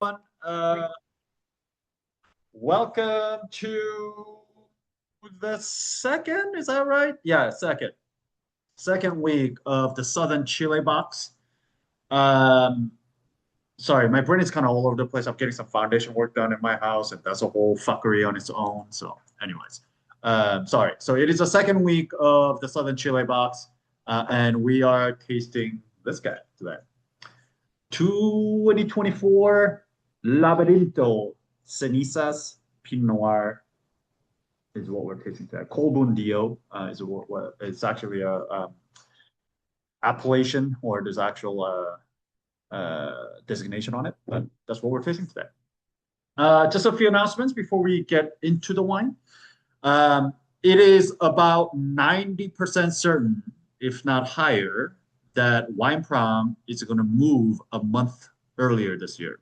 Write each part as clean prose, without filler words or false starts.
everyone. Welcome to the second, is that right? Yeah, second week of the Southern Chile box. Um, Sorry, my brain is kind of all over the place. I'm getting some foundation work done in my house, and that's a whole fuckery on its own. So, anyways, sorry. So it is the second week of the Southern Chile box, and we are tasting this guy today. 2024 Laberinto Cenizas Pinot Noir is what we're tasting today. Colbundio is what it's actually a appellation, or there's actual designation on it, but that's what we're tasting today. Just a few announcements before we get into the wine. Um, it is about 90% certain, if not higher, that Wine Prom is going to move a month earlier this year.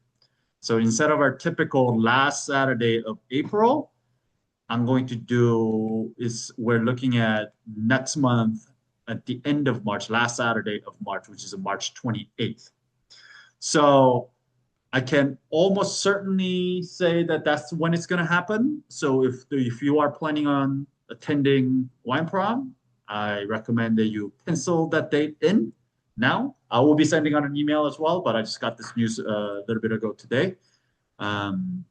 So instead of our typical last Saturday of April, I'm going to do is we're looking at next month at the end of March, last Saturday of March, which is March 28th. So I can almost certainly say that that's when it's going to happen. So if you are planning on attending Wine Prom, I recommend that you pencil that date in now. I will be sending out an email as well, but I just got this news a little bit ago today. Um,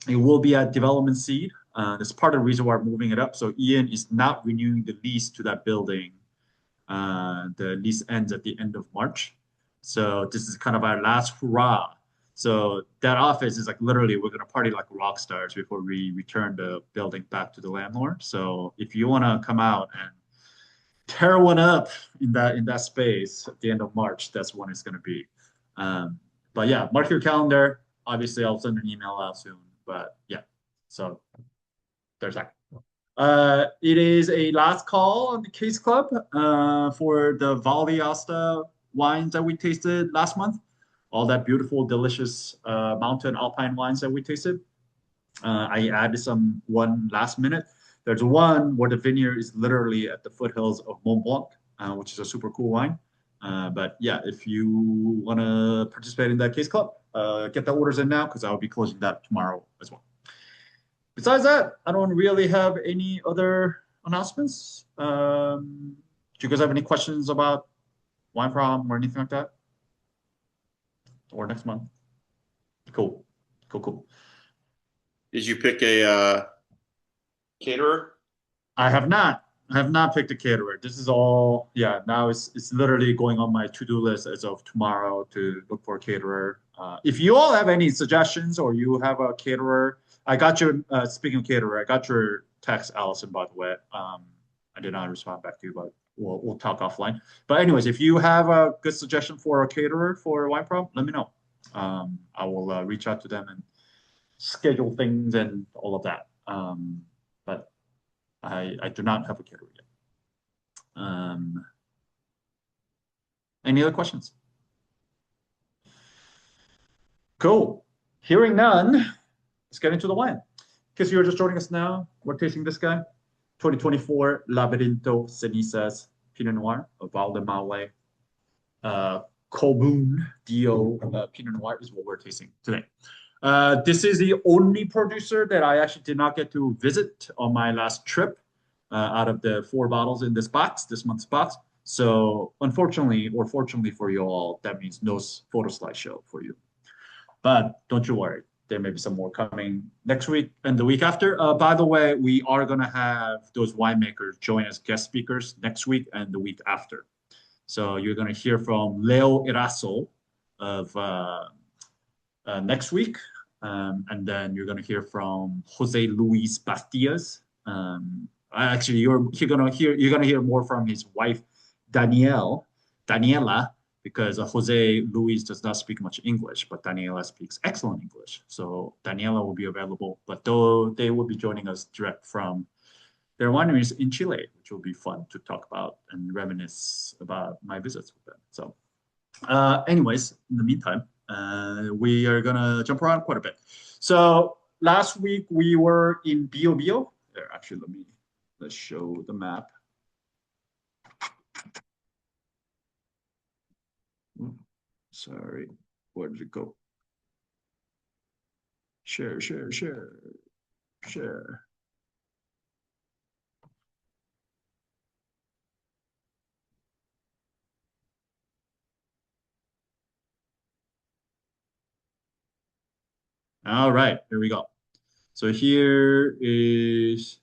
it will be at Development Seed. That's part of the reason why we're moving it up. So Ian is not renewing the lease to that building. The lease ends at the end of March. So this is kind of our last hurrah. So that office is like literally we're gonna party like rock stars before we return the building back to the landlord. So if you wanna come out and tear one up in that space at the end of March, that's when it's gonna be. But yeah, mark your calendar. Obviously, I'll send an email out soon. But yeah, so there's that. It is a last call on the Case Club for the Valle Asta wines that we tasted last month. All that beautiful, delicious mountain alpine wines that we tasted. I added one last minute. There's one where the vineyard is literally at the foothills of Mont Blanc, which is a super cool wine. But yeah, if you want to participate in that Case Club, get the orders in now because I'll be closing that tomorrow as well. Besides that, I don't really have any other announcements. Do you guys have any questions about Wine Prom or anything like that? Or next month? Cool. Cool, cool. Did you pick a caterer? I have not. I have not picked a caterer. This is all, yeah, now it's literally going on my to-do list as of tomorrow to look for a caterer. If you all have any suggestions or you have a caterer, I got your, speaking of caterer, I got your text, Allison, by the way. I did not respond back to you, but we'll talk offline. But anyways, if you have a good suggestion for a caterer for Wine Prom, let me know. I will reach out to them and schedule things and all of that. But I do not have a caterer yet. Any other questions? Cool. Hearing none, let's get into the wine. In case you're just joining us now, we're tasting this guy, 2024 Laberinto Cenizas Pinot Noir of Valdemale. Colbún Dio Pinot Noir is what we're tasting today. This is the only producer that I actually did not get to visit on my last trip out of the 4 bottles in this month's box. So unfortunately, or fortunately for you all, that means no photo slideshow for you. But don't you worry, there may be some more coming next week and the week after. By the way, we are going to have those winemakers join as guest speakers next week and the week after. So you're going to hear from Leo Eraso of next week. And then you're going to hear from Jose Luis Bastias. Actually, you're going to hear more from his wife Daniela, because Jose Luis does not speak much English, but Daniela speaks excellent English. So Daniela will be available, but though they will be joining us direct from their wineries in Chile, which will be fun to talk about and reminisce about my visits with them. So, anyways, in the meantime, we are gonna jump around quite a bit. So last week we were in Bio Bio. There, actually, let's show the map. Sorry, where did it go? Share, share, share, share. All right, here we go. So here is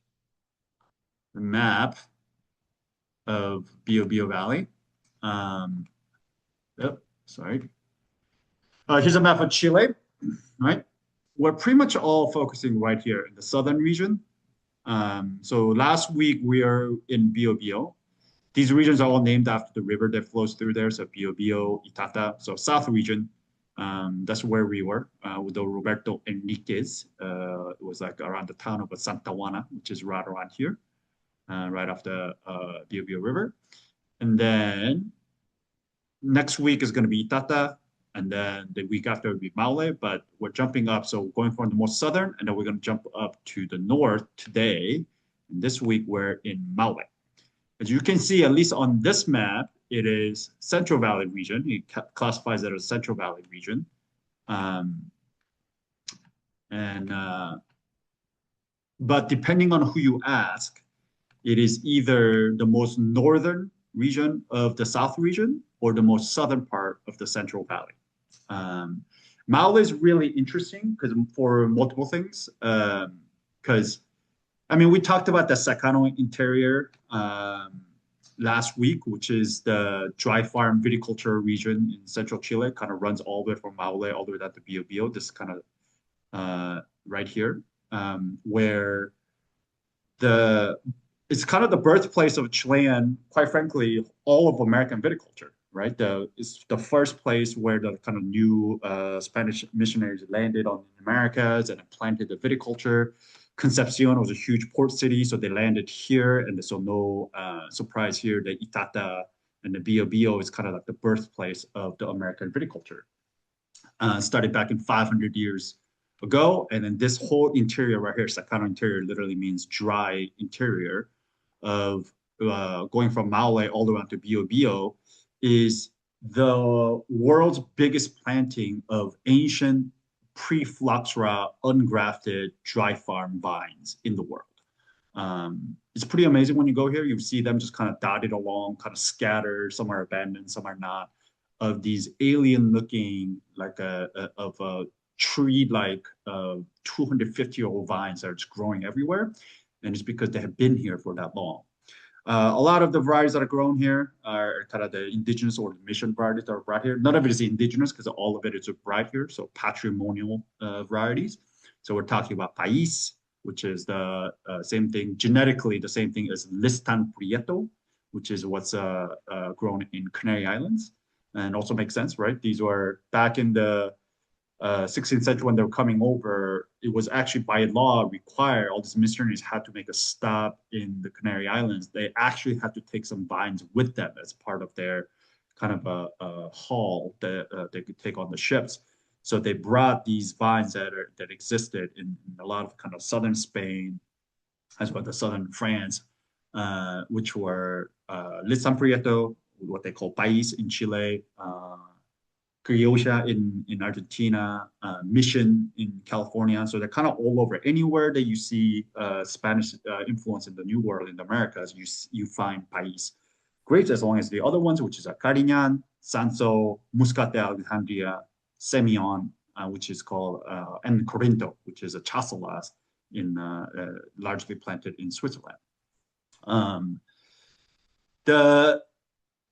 the map of Biobío Valley. Um, yep, sorry. Here's a map of Chile, right? We're pretty much all focusing right here in the southern region. So last week we are in Biobío. These regions are all named after the river that flows through there. So Biobío, Itata. So south region, that's where we were with the Roberto Enriquez. It was like around the town of Santa Juana, which is right around here, right off the Biobío River. And then next week is going to be Itata, and then the week after will be Maule, but we're jumping up. So going from the most southern, and then we're going to jump up to the north today. And this week we're in Maule. As you can see, at least on this map, it is Central Valley region. It classifies it as Central Valley region. Um, and But depending on who you ask, it is either the most northern region of the South region or the most southern part of the Central Valley. Maule is really interesting because for multiple things. Because I mean, we talked about the Sacano interior last week, which is the dry farm viticulture region in central Chile. Kind of runs all the way from Maule all the way down to Biobío. This kind of right here, where the it's kind of the birthplace of Chilean, quite frankly, all of American viticulture, right? It's the first place where the kind of new Spanish missionaries landed on the Americas and planted the viticulture. Concepcion was a huge port city, so they landed here, and so no surprise here, the Itata and the Biobío is kind of like the birthplace of the American viticulture. Started back in 500 years ago, and then this whole interior right here, Sacano interior, literally means dry interior of going from Maule all the way to Biobío, is the world's biggest planting of ancient pre-phylloxera ungrafted dry farm vines in the world. It's pretty amazing when you go here. You see them just kind of dotted along, kind of scattered. Some are abandoned, some are not. Of these alien-looking, like of a tree-like 250-year-old vines that are just growing everywhere, and it's because they have been here for that long. A lot of the varieties that are grown here are kind of the indigenous or the mission varieties that are brought here. None of it is indigenous because all of it is brought here, so patrimonial varieties. So we're talking about País, which is the same thing, genetically the same thing as Listan Prieto, which is what's grown in Canary Islands. And also makes sense, right? These were back in the 16th century when they were coming over, it was actually by law required, all these missionaries had to make a stop in the Canary Islands. They actually had to take some vines with them as part of their kind of a haul that they could take on the ships. So they brought these vines that existed in a lot of kind of southern Spain, as well as southern France, which were Listan Prieto, what they call País in Chile, Criolla in Argentina, Mission in California. So they're kind of all over. Anywhere that you see Spanish influence in the New World in the Americas, you find País grapes, as long as the other ones, which is Carignan, Sanso, Muscat de Alejandría, Semillon, which is called, and Corinto, which is a chasselas largely planted in Switzerland.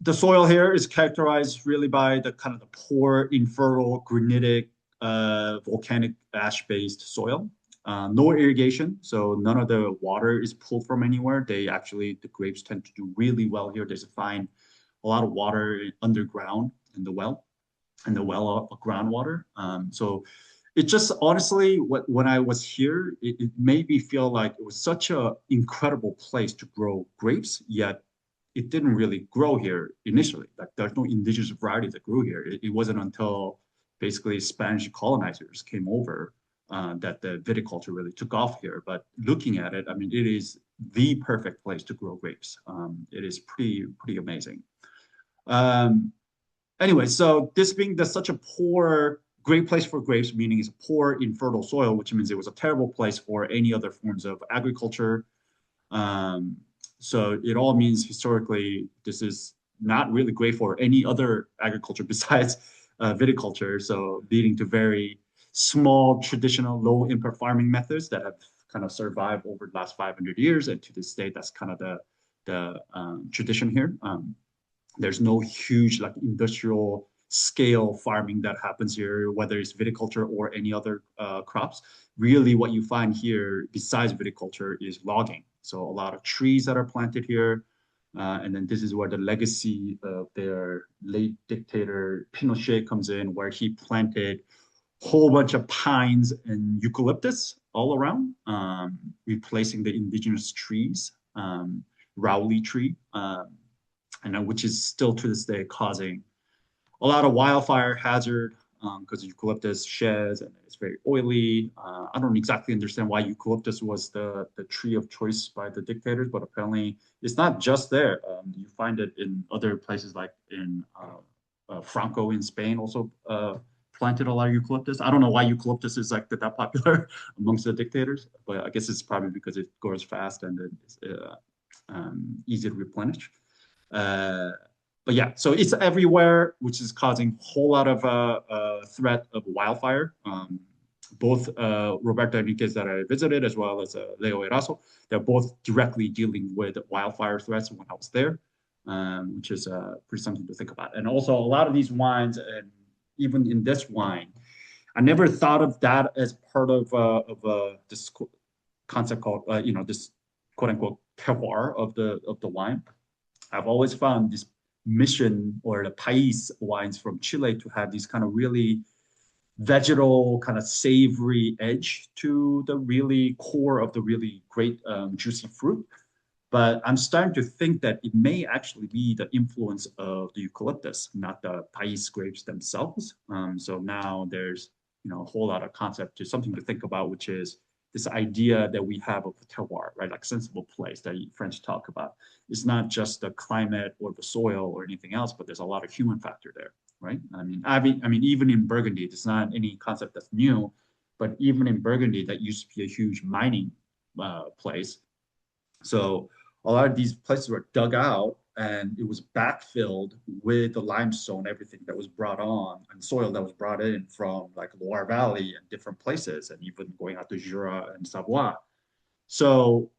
The soil here is characterized really by the kind of the poor, infertile, granitic, volcanic ash-based soil. No irrigation, so none of the water is pulled from anywhere. The grapes tend to do really well here. They find a lot of water underground in the well of groundwater. So it just honestly, when I was here, it made me feel like it was such an incredible place to grow grapes, yet it didn't really grow here initially. Like there's no indigenous variety that grew here. It wasn't until basically Spanish colonizers came over that the viticulture really took off here. But looking at it, I mean, it is the perfect place to grow grapes. It is pretty amazing. Anyway, so this being such a poor great place for grapes, meaning it's poor, infertile soil, which means it was a terrible place for any other forms of agriculture. Um, so it all means historically this is not really great for any other agriculture besides viticulture. So leading to very small, traditional, low impact farming methods that have kind of survived over the last 500 years. And to this day, that's kind of the tradition here. There's no huge like industrial scale farming that happens here, whether it's viticulture or any other crops. Really, what you find here, besides viticulture, is logging. So a lot of trees that are planted here. And then this is where the legacy of their late dictator Pinochet comes in, where he planted a whole bunch of pines and eucalyptus all around, replacing the indigenous trees, Rowley tree. And which is still to this day causing a lot of wildfire hazard because eucalyptus sheds and it's very oily. I don't exactly understand why eucalyptus was the tree of choice by the dictators, but apparently it's not just there. You find it in other places like in Franco in Spain also planted a lot of eucalyptus. I don't know why eucalyptus is like that popular amongst the dictators, but I guess it's probably because it grows fast and it's easy to replenish. But yeah, so it's everywhere, which is causing a whole lot of threat of wildfire. Both Roberto Enriquez that I visited, as well as Leo Eraso, they're both directly dealing with wildfire threats when I was there, which is pretty something to think about. And also, a lot of these wines, and even in this wine, I never thought of that as part of this concept called, this quote unquote terroir of the wine. I've always found this mission or the Pais wines from Chile to have these kind of really vegetal, kind of savory edge to the really core of the really great juicy fruit. But I'm starting to think that it may actually be the influence of the eucalyptus, not the Pais grapes themselves. So now there's a whole lot of concept to something to think about, which is this idea that we have of a terroir, right? Like sensible place that French talk about. It's not just the climate or the soil or anything else, but there's a lot of human factor there, right? I mean, even in Burgundy, it's not any concept that's new, but even in Burgundy, that used to be a huge mining place. So a lot of these places were dug out and it was backfilled with the limestone, everything that was brought on and soil that was brought in from like Loire Valley and different places, and even going out to Jura and Savoie. So,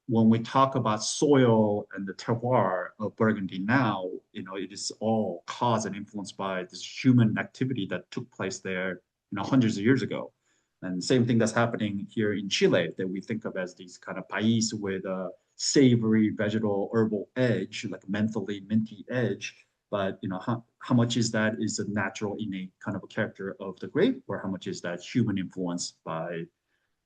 when we talk about soil and the terroir of Burgundy now, it is all caused and influenced by this human activity that took place there, hundreds of years ago. And same thing that's happening here in Chile that we think of as these kind of pais with a savory vegetal herbal edge, like mentally minty edge. But how much is that is a natural innate kind of a character of the grape, or how much is that human influence by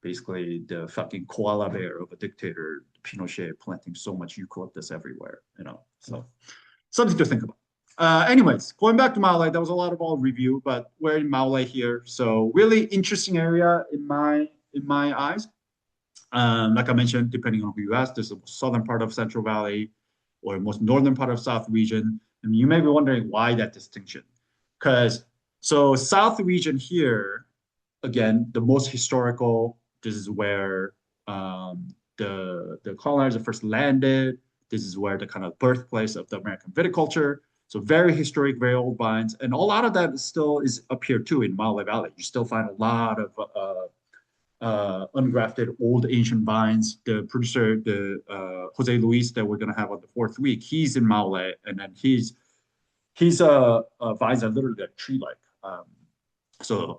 basically the fucking koala bear of a dictator, Pinochet, planting so much eucalyptus everywhere, So something to think about. Anyways, going back to Maule, that was a lot of all review, but we're in Maule here, so really interesting area in my eyes. Like I mentioned, depending on who you ask, there's the southern part of Central Valley or most northern part of South region. And you may be wondering why that distinction. So South region here, again, the most historical, this is where the colonizers first landed. This is where the kind of birthplace of the American viticulture. So very historic, very old vines. And a lot of that still is up here too in Maule Valley. You still find a lot of ungrafted old ancient vines. The producer, Jose Luis that we're gonna have on the fourth week, he's in Maule, and then his vines are literally like tree-like.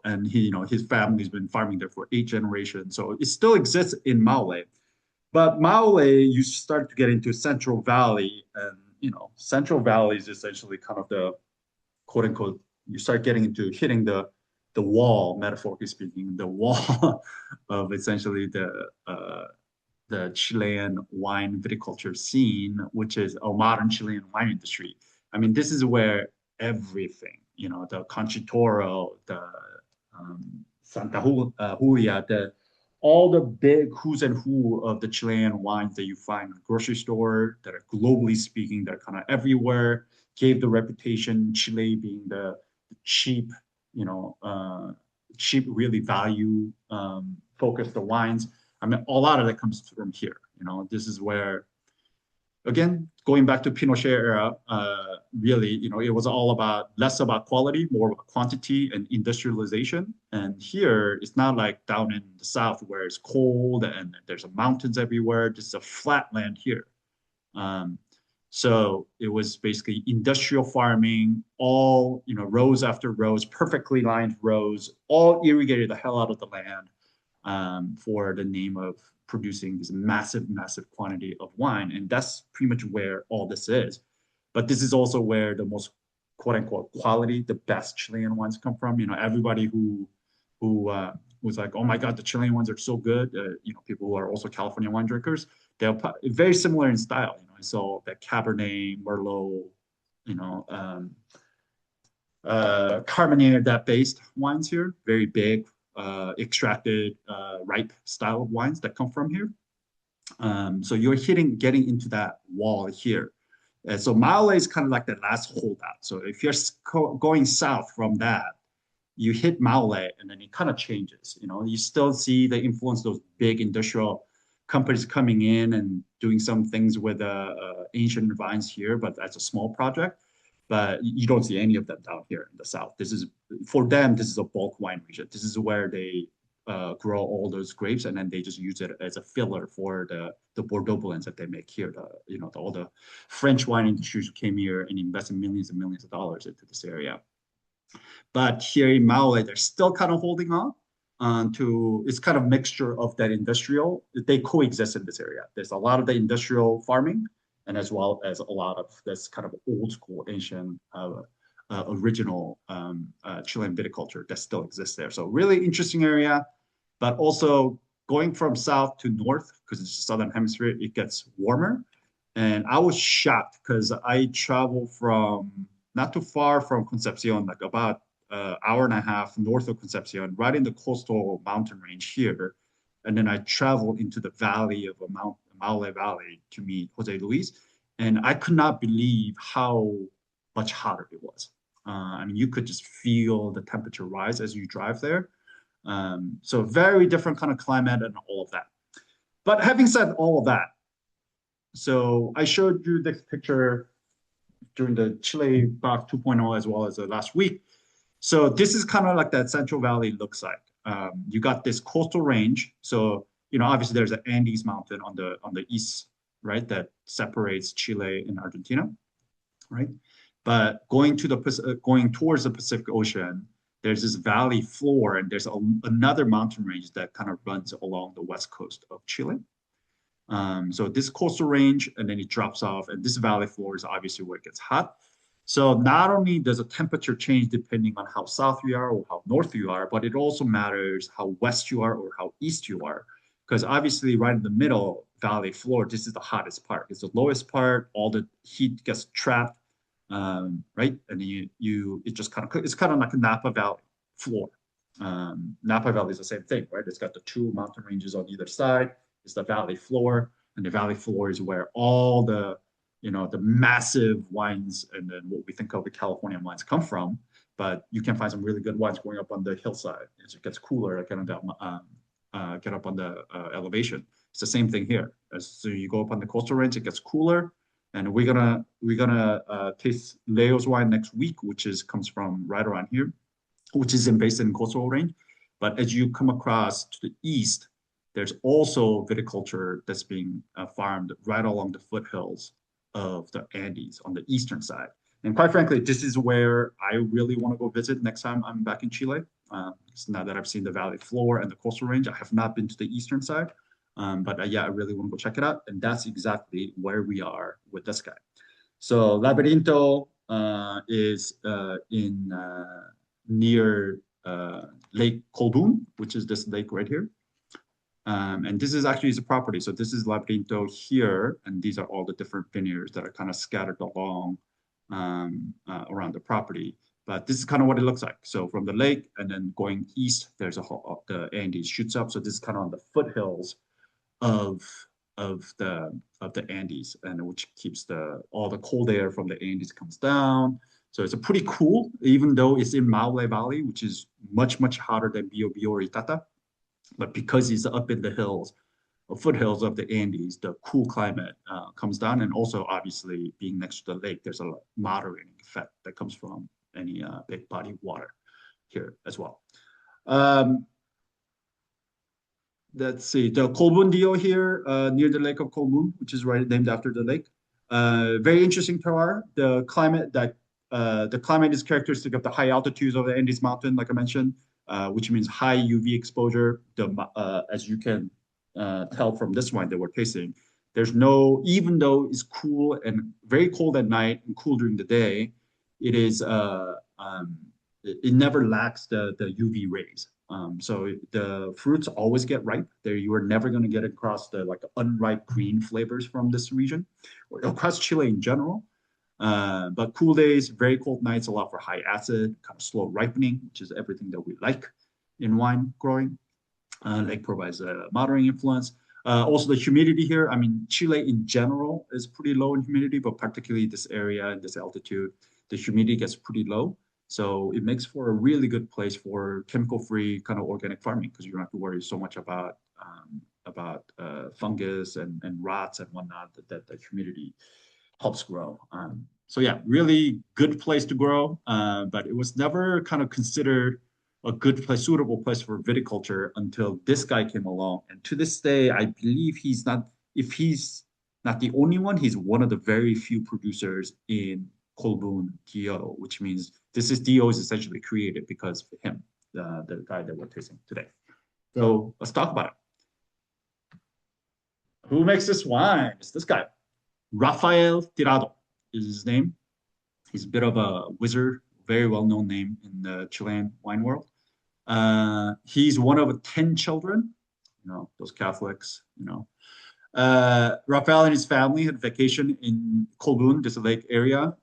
And his family's been farming there for 8 generations. So it still exists in Maule. But Maule, you start to get into Central Valley, and Central Valley is essentially kind of the quote unquote, you start getting into hitting the wall, metaphorically speaking, the wall of essentially the Chilean wine viticulture scene, which is a modern Chilean wine industry. I mean, this is where everything, the Conchitoro, the Santa Julia, all the big who's and who of the Chilean wines that you find in the grocery store that are globally speaking, that are kind of everywhere, gave the reputation, Chile being the cheap, cheap, really value focused the wines. I mean, a lot of that comes from here. This is where, again, going back to Pinochet era, really, it was all about less about quality, more about quantity and industrialization. And here, it's not like down in the South where it's cold and there's mountains everywhere. This is a flat land here. Um, so it was basically industrial farming, all, rows after rows, perfectly lined rows, all irrigated the hell out of the land for the name of producing this massive, massive quantity of wine. And that's pretty much where all this is. But this is also where the most quote unquote quality, the best Chilean wines come from. Everybody who was like, oh my God, the Chilean wines are so good. People who are also California wine drinkers, they're very similar in style. So the Cabernet, Merlot, carbonated that based wines here, very big, extracted, ripe style of wines that come from here. So you're getting into that wall here. So Maule is kind of like the last holdout. So if you're going south from that, you hit Maule and then it kind of changes. You still see the influence of those big industrial companies coming in and doing some things with ancient vines here, but that's a small project. But you don't see any of that down here in the South. For them, this is a bulk wine region. This is where they grow all those grapes, and then they just use it as a filler for the Bordeaux blends that they make here. All the French wine industries came here and invested millions and millions of dollars into this area. But here in Maule, they're still kind of holding on to, it's kind of mixture of that industrial. They coexist in this area. There's a lot of the industrial farming, and as well as a lot of this kind of old school ancient original Chilean viticulture that still exists there. So really interesting area, but also going from south to north, because it's the southern hemisphere, it gets warmer. And I was shocked because I traveled from not too far from Concepcion, like about hour and a half north of Concepcion, right in the coastal mountain range here. And then I traveled into the valley of Maule Valley to meet Jose Luis. And I could not believe how much hotter it was. I mean, you could just feel the temperature rise as you drive there. So very different kind of climate and all of that. But having said all of that, so I showed you this picture during the Chile Box 2.0 as well as last week. So this is kind of like that Central Valley looks like. You got this coastal range. So, obviously there's an Andes mountain on the east, right? That separates Chile and Argentina, right? But going towards the Pacific Ocean, there's this valley floor and there's another mountain range that kind of runs along the west coast of Chile. So this coastal range, and then it drops off, and this valley floor is obviously where it gets hot. So not only does the temperature change depending on how south you are or how north you are, but it also matters how west you are or how east you are. Because obviously right in the middle valley floor, this is the hottest part. It's the lowest part, all the heat gets trapped, right? And it's kind of like a Napa Valley floor. Napa Valley is the same thing, right? It's got the two mountain ranges on either side. It's the valley floor, and the valley floor is where all the massive wines and then what we think of the California wines come from. But you can find some really good wines going up on the hillside as it gets cooler, get up on the elevation. It's the same thing here. So you go up on the coastal range, it gets cooler, and we're gonna taste Leo's wine next week, which comes from right around here, which is based in coastal range. But as you come across to the east, there's also viticulture that's being farmed right along the foothills of the Andes on the eastern side. And quite frankly, this is where I really want to go visit next time I'm back in Chile. So now that I've seen the valley floor and the coastal range, I have not been to the eastern side. But yeah, I really want to go check it out. And that's exactly where we are with this guy. So Laberinto is near Lake Colbún, which is this lake right here. And this is actually his property. So this is Laberinto here, and these are all the different vineyards that are kind of scattered along around the property. But this is kind of what it looks like. So from the lake and then going east, there's the Andes shoots up. So this is kind of on the foothills of the Andes, and which keeps all the cold air from the Andes comes down. So it's a pretty cool, even though it's in Maule Valley, which is much, much hotter than Biobío or Itata. But because it's up in the hills, foothills of the Andes, the cool climate comes down. And also, obviously, being next to the lake, there's a moderating effect that comes from any big body of water here as well. Let's see, the Colbundio here near the Lake of Colbún, which is right named after the lake. Very interesting terroir. The climate is characteristic of the high altitudes of the Andes Mountain, like I mentioned, which means high UV exposure. As you can tell from this wine that we're tasting, there's no, even though it's cool and very cold at night and cool during the day, it is it never lacks the UV rays. So the fruits always get ripe. There, you are never going to get across the like unripe green flavors from this region, or across Chile in general. But cool days, very cold nights allow for high acid, kind of slow ripening, which is everything that we like in wine growing. Lake provides a moderating influence. Also, the humidity here. I mean, Chile in general is pretty low in humidity, but particularly this area and this altitude, the humidity gets pretty low. So it makes for a really good place for chemical-free kind of organic farming because you don't have to worry so much about fungus and rots and whatnot that the humidity helps grow. So yeah, really good place to grow, but it was never kind of considered a good place, suitable place for viticulture until this guy came along. And to this day, I believe he's not, if he's not the only one, he's one of the very few producers in Colbún DO, which means this is DO is essentially created because of him, the guy that we're tasting today. So let's talk about it. Who makes this wine? It's this guy. Rafael Tirado is his name. He's a bit of a wizard, very well-known name in the Chilean wine world. He's one of 10 children, those Catholics, Rafael and his family had vacation in Colbún, this lake area,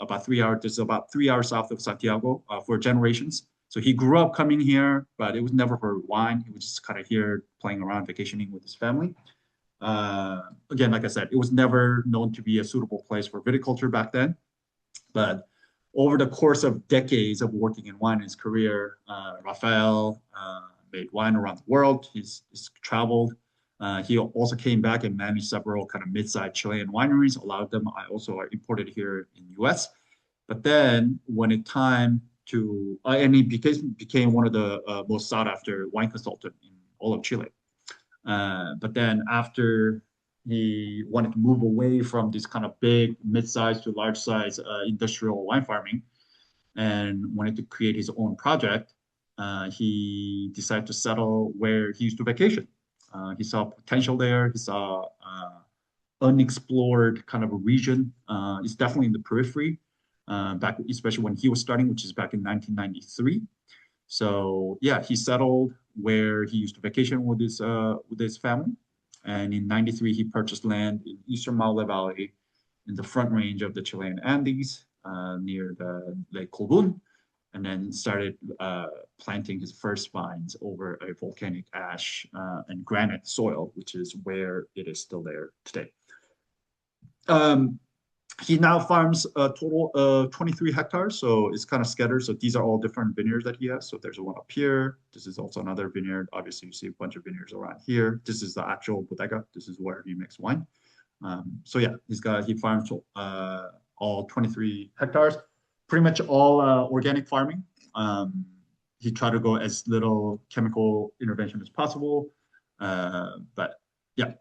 about 3 hours. This is about 3 hours south of Santiago for generations. So he grew up coming here, but it was never for wine. He was just kind of here playing around, vacationing with his family. Again, like I said, it was never known to be a suitable place for viticulture back then. But over the course of decades of working in wine in his career, Rafael made wine around the world. He's traveled. He also came back and managed several kind of mid-sized Chilean wineries. A lot of them I also are imported here in the U.S. But then when it time to, and he became one of the most sought after wine consultant in all of Chile. But then after he wanted to move away from this kind of big, mid-sized to large-size industrial wine farming and wanted to create his own project, he decided to settle where he used to vacation. He saw potential there. He saw unexplored kind of a region. It's definitely in the periphery, back especially when he was starting, which is back in 1993. So yeah, he settled where he used to vacation with his family. And in 93, he purchased land in eastern Maule Valley in the front range of the Chilean Andes near the Lake Colbún, and then started planting his first vines over a volcanic ash and granite soil, which is where it is still there today. He now farms a total of 23 hectares, so it's kind of scattered. So these are all different vineyards that he has. So there's one up here. This is also another vineyard. Obviously, you see a bunch of vineyards around here. This is the actual bodega. This is where he makes wine. So yeah, he farms all 23 hectares, pretty much all organic farming. He tried to go as little chemical intervention as possible. But yeah.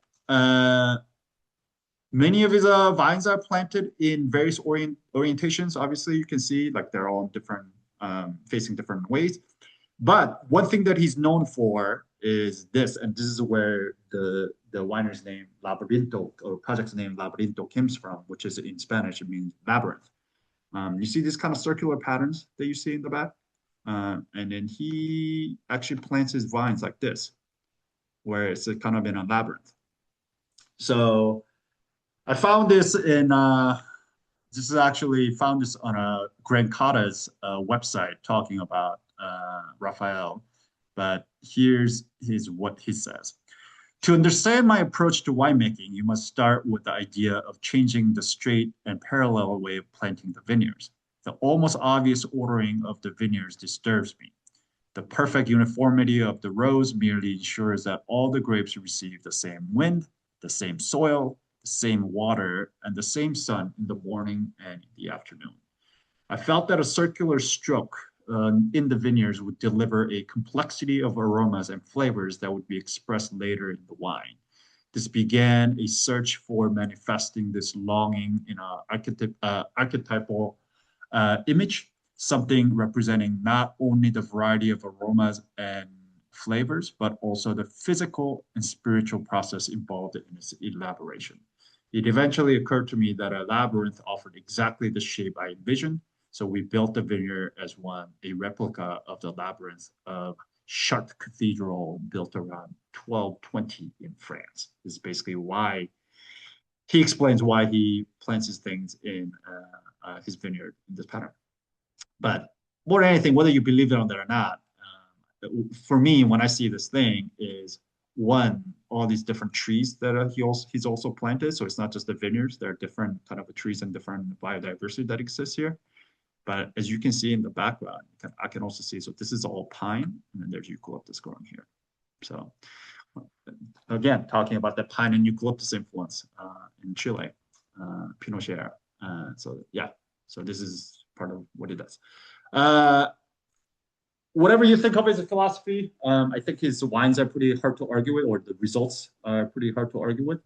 Many of his vines are planted in various orientations. Obviously, you can see like they're all different, facing different ways. But one thing that he's known for is this, and this is where the winery's name Laberinto, or project's name Laberinto, comes from, which is in Spanish, it means labyrinth. You see these kind of circular patterns that you see in the back? And then he actually plants his vines like this, where it's kind of in a labyrinth. So I found this in, this is actually found this on a Grancata's website talking about Rafael, but here's what he says. To understand my approach to winemaking, you must start with the idea of changing the straight and parallel way of planting the vineyards. The almost obvious ordering of the vineyards disturbs me. The perfect uniformity of the rows merely ensures that all the grapes receive the same wind, the same soil, the same water, and the same sun in the morning and in the afternoon. I felt that a circular stroke in the vineyards would deliver a complexity of aromas and flavors that would be expressed later in the wine. This began a search for manifesting this longing in an archetypal image, something representing not only the variety of aromas and flavors, but also the physical and spiritual process involved in its elaboration. It eventually occurred to me that a labyrinth offered exactly the shape I envisioned, so we built the vineyard as one, a replica of the labyrinth of Chartres Cathedral built around 1220 in France. This is basically why he explains why he plants his things in his vineyard in this pattern. But more than anything, whether you believe it on that or not, for me, when I see this thing, is one, all these different trees that he's also planted. So it's not just the vineyards; there are different kind of trees and different biodiversity that exists here. But as you can see in the background, I can also see, so this is all pine, and then there's eucalyptus growing here. So again, talking about the pine and eucalyptus influence in Chile, Pinochet. So yeah, so this is part of what he does. Whatever you think of as a philosophy, I think his wines are pretty hard to argue with, or the results are pretty hard to argue with.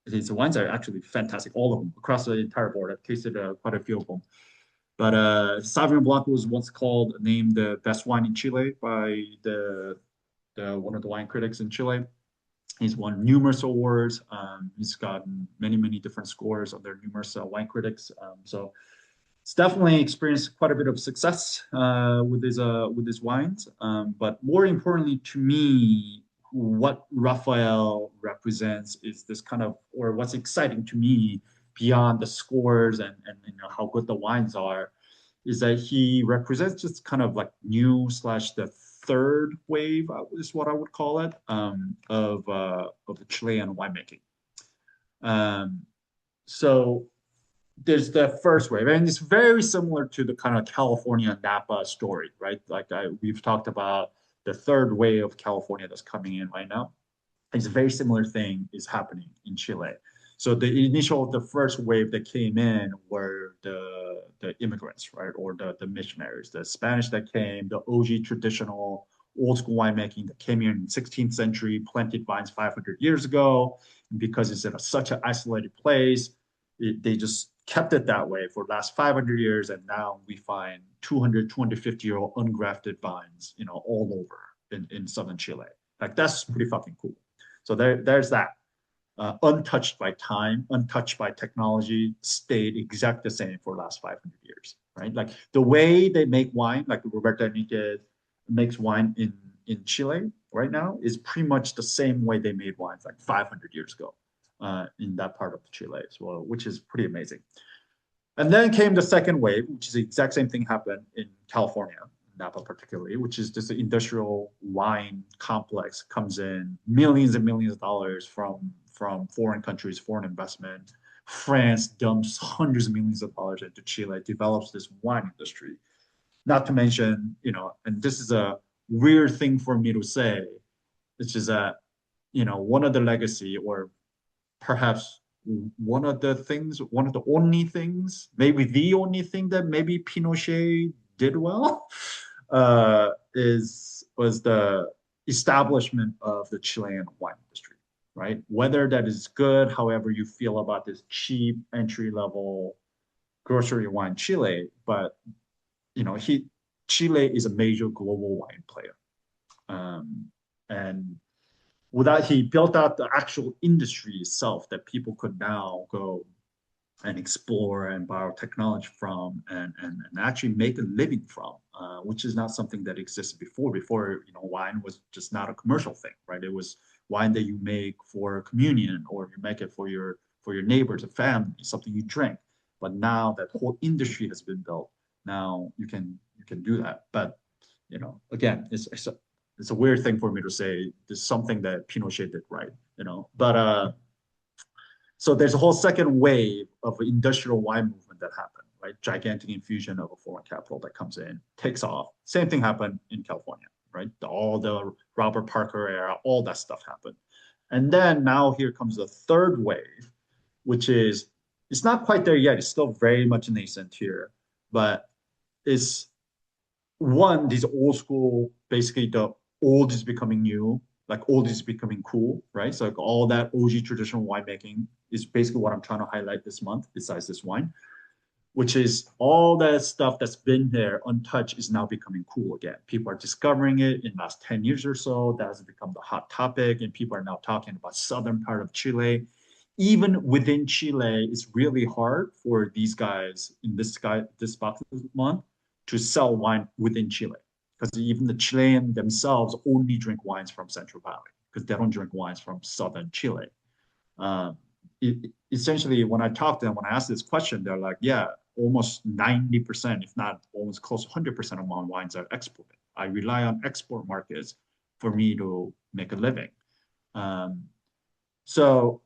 His wines are actually fantastic, all of them, across the entire board. I've tasted quite a few of them. But Sauvignon Blanc was once named the best wine in Chile by the one of the wine critics in Chile. He's won numerous awards. He's gotten many different scores of their numerous wine critics. So it's definitely experienced quite a bit of success with his wines. But more importantly to me, what Raphael represents is this kind of, or what's exciting to me beyond the scores and how good the wines are, is that he represents just kind of like new slash the third wave is what I would call it of the Chilean winemaking. So there's the first wave, and it's very similar to the kind of California Napa story, right? We've talked about the third wave of California that's coming in right now. It's a very similar thing is happening in Chile. So the first wave that came in were the immigrants, right, or the missionaries, the Spanish that came, the OG traditional old school winemaking that came here in the 16th century, planted vines 500 years ago, and because it's in such an isolated place, they just kept it that way for the last 500 years, and now we find 200, 250-year-old ungrafted vines, all over in southern Chile. Like that's pretty fucking cool. So there's that. Untouched by time, untouched by technology, stayed exact the same for the last 500 years, right? Like the way they make wine, like Roberto Enriquez makes wine in Chile right now, is pretty much the same way they made wines like 500 years ago in that part of Chile as well, which is pretty amazing. And then came the second wave, which is the exact same thing happened in California, Napa particularly, which is just the industrial wine complex comes in millions and millions of dollars from foreign countries, foreign investment. France dumps hundreds of millions of dollars into Chile, develops this wine industry. Not to mention, and this is a weird thing for me to say, which is that, one of the legacy, or perhaps one of the only things, maybe the only thing that maybe Pinochet did well, was the establishment of the Chilean wine industry, right? Whether that is good, however you feel about this cheap entry level grocery wine Chile, but Chile is a major global wine player, and without he built out the actual industry itself that people could now go and explore and borrow technology from and actually make a living from, which is not something that existed before. Before, wine was just not a commercial thing, right? It was wine that you make for communion, or you make it for your neighbors and family, something you drink. But now that whole industry has been built. Now you can do that. But again, it's a weird thing for me to say. There's something that Pinochet did right, But So there's a whole second wave of industrial wine movement that happened, right? Gigantic infusion of a foreign capital that comes in, takes off. Same thing happened in California, right? All the Robert Parker era, all that stuff happened. And then now here comes the third wave, which is it's not quite there yet. It's still very much nascent here, but it's one, these old school, basically the old is becoming new, like old is becoming cool, right? So like all that OG traditional winemaking is basically what I'm trying to highlight this month, besides this wine, which is all that stuff that's been there untouched is now becoming cool again. People are discovering it in the last 10 years or so. That has become the hot topic, and people are now talking about southern part of Chile. Even within Chile, it's really hard for these guys in this box month to sell wine within Chile. Because even the Chilean themselves only drink wines from Central Valley because they don't drink wines from southern Chile. Um, Essentially, when I talk to them, when I ask this question, they're like, yeah, almost 90%, if not almost close to 100% of my wines are exported. I rely on export markets for me to make a living. Um, so,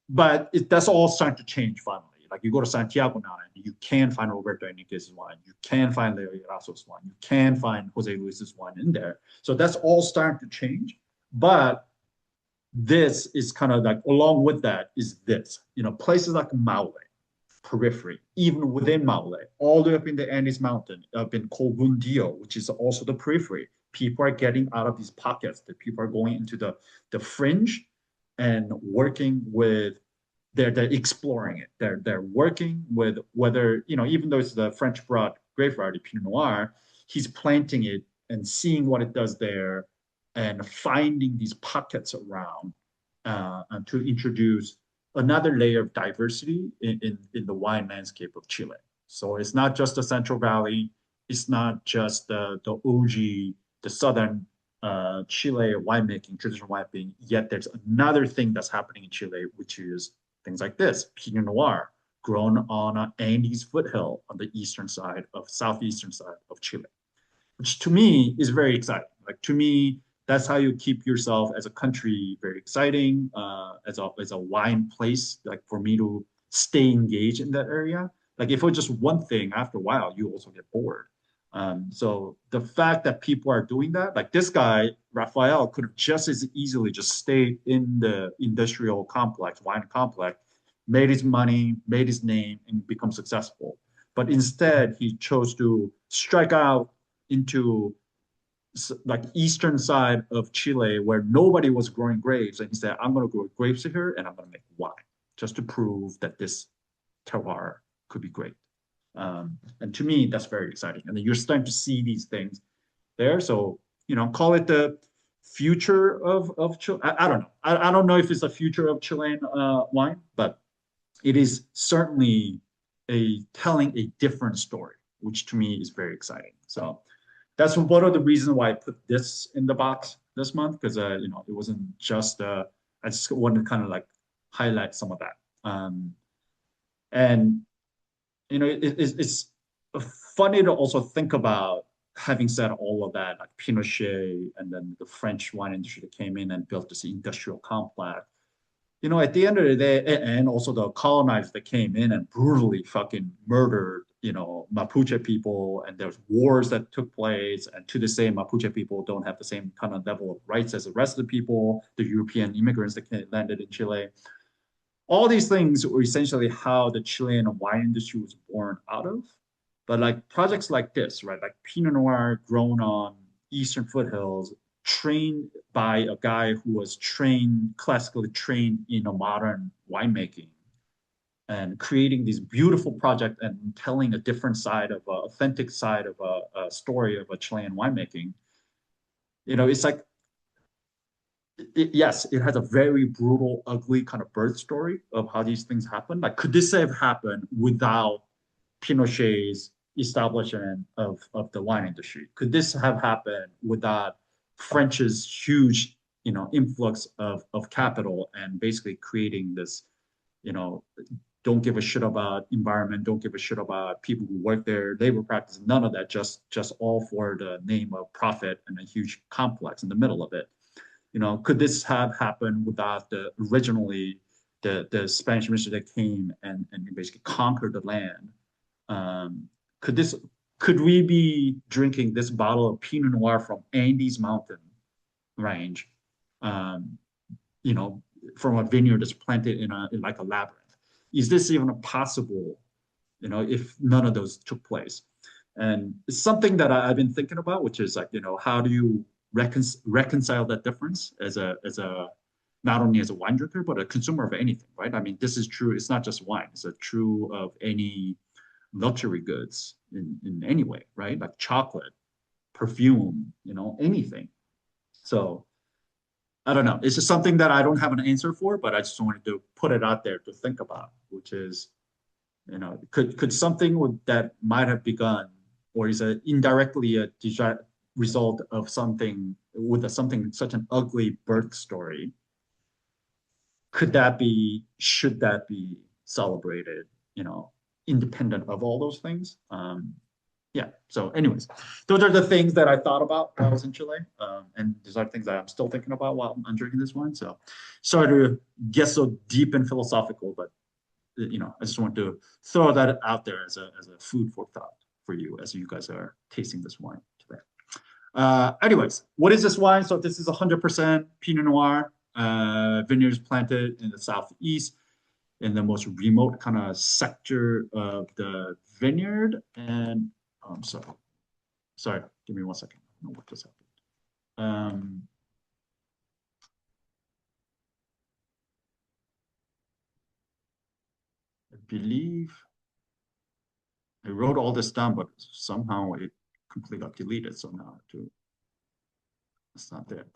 but that's all starting to change finally. Like you go to Santiago now, and you can find Roberto Enriquez's wine, you can find Leo Irasso's wine, you can find Jose Luis's wine in there. So that's all starting to change. But this is kind of like along with that is this, places like Maule, periphery, even within Maule, all the way up in the Andes Mountain, up in Colbundio, which is also the periphery. People are getting out of these pockets. That people are going into the fringe and working with. They're exploring it. They're working with whether even though it's the French broad grape variety Pinot Noir, he's planting it and seeing what it does there, and finding these pockets around and to introduce another layer of diversity in the wine landscape of Chile. So it's not just the Central Valley, it's not just the OG, the southern Chile winemaking, traditional winemaking, yet there's another thing that's happening in Chile, which is things like this, Pinot Noir, grown on an Andes foothill on the southeastern side of Chile, which to me is very exciting. Like to me, that's how you keep yourself as a country very exciting, as a wine place. Like for me to stay engaged in that area. Like if it was just one thing, after a while, you also get bored. So the fact that people are doing that, like this guy, Rafael, could have just as easily just stayed in the industrial complex, wine complex, made his money, made his name, and become successful. But instead, he chose to strike out into like eastern side of Chile where nobody was growing grapes, and he said, "I'm going to grow grapes here, and I'm going to make wine just to prove that this terroir could be great." And to me, that's very exciting. And then you're starting to see these things there. So call it the future of Chile. I don't know. I don't know if it's the future of Chilean wine, but it is certainly telling a different story, which to me is very exciting. So that's one of the reasons why I put this in the box this month, because it wasn't just I just wanted to kind of like highlight some of that. And it's funny to also think about, having said all of that, like Pinochet and then the French wine industry that came in and built this industrial complex. At the end of the day, and also the colonizers that came in and brutally fucking murdered, Mapuche people, and there's wars that took place. And to this day, Mapuche people don't have the same kind of level of rights as the rest of the people, the European immigrants that landed in Chile. All these things were essentially how the Chilean wine industry was born out of. But like projects like this, right, like Pinot Noir grown on Eastern foothills, trained by a guy who was classically trained in a modern winemaking, and creating these beautiful project and telling a different side of authentic side of a story of a Chilean winemaking. It's like yes, it has a very brutal, ugly kind of birth story of how these things happen. Like, could this have happened without Pinochet's establishment of the wine industry? Could this have happened without French's huge, influx of capital and basically creating this, you know, don't give a shit about environment, don't give a shit about people who work there, labor practice, none of that, just all for the name of profit and a huge complex in the middle of it. Could this have happened without the originally the Spanish missionaries that came and basically conquered the land. Um, could this could we be drinking this bottle of Pinot Noir from Andes Mountain range, um, you know, from a vineyard that's planted in like a labyrinth? Is this even possible, if none of those took place? And it's something that I've been thinking about, which is like, how do you reconcile that difference as a not only as a wine drinker, but a consumer of anything, right? I mean, this is true. It's not just wine. It's a true of any luxury goods in any way, right? Like chocolate, perfume, anything. So I don't know. It's just something that I don't have an answer for, but I just wanted to put it out there to think about, which is, could something that might have begun, or is it indirectly a result of something with something such an ugly birth story, should that be celebrated, independent of all those things? Yeah. So anyways, those are the things that I thought about while I was in Chile. And these are things that I'm still thinking about while I'm drinking this wine. So sorry to get so deep and philosophical, but I just want to throw that out there as a food for thought for you as you guys are tasting this wine today. Anyways, what is this wine? So this is 100% Pinot Noir, vineyards planted in the southeast, in the most remote kind of sector of the vineyard. And I'm sorry, give me 1 second. I don't know what just happened. I believe I wrote all this down, but somehow it completely got deleted. So now it's not there.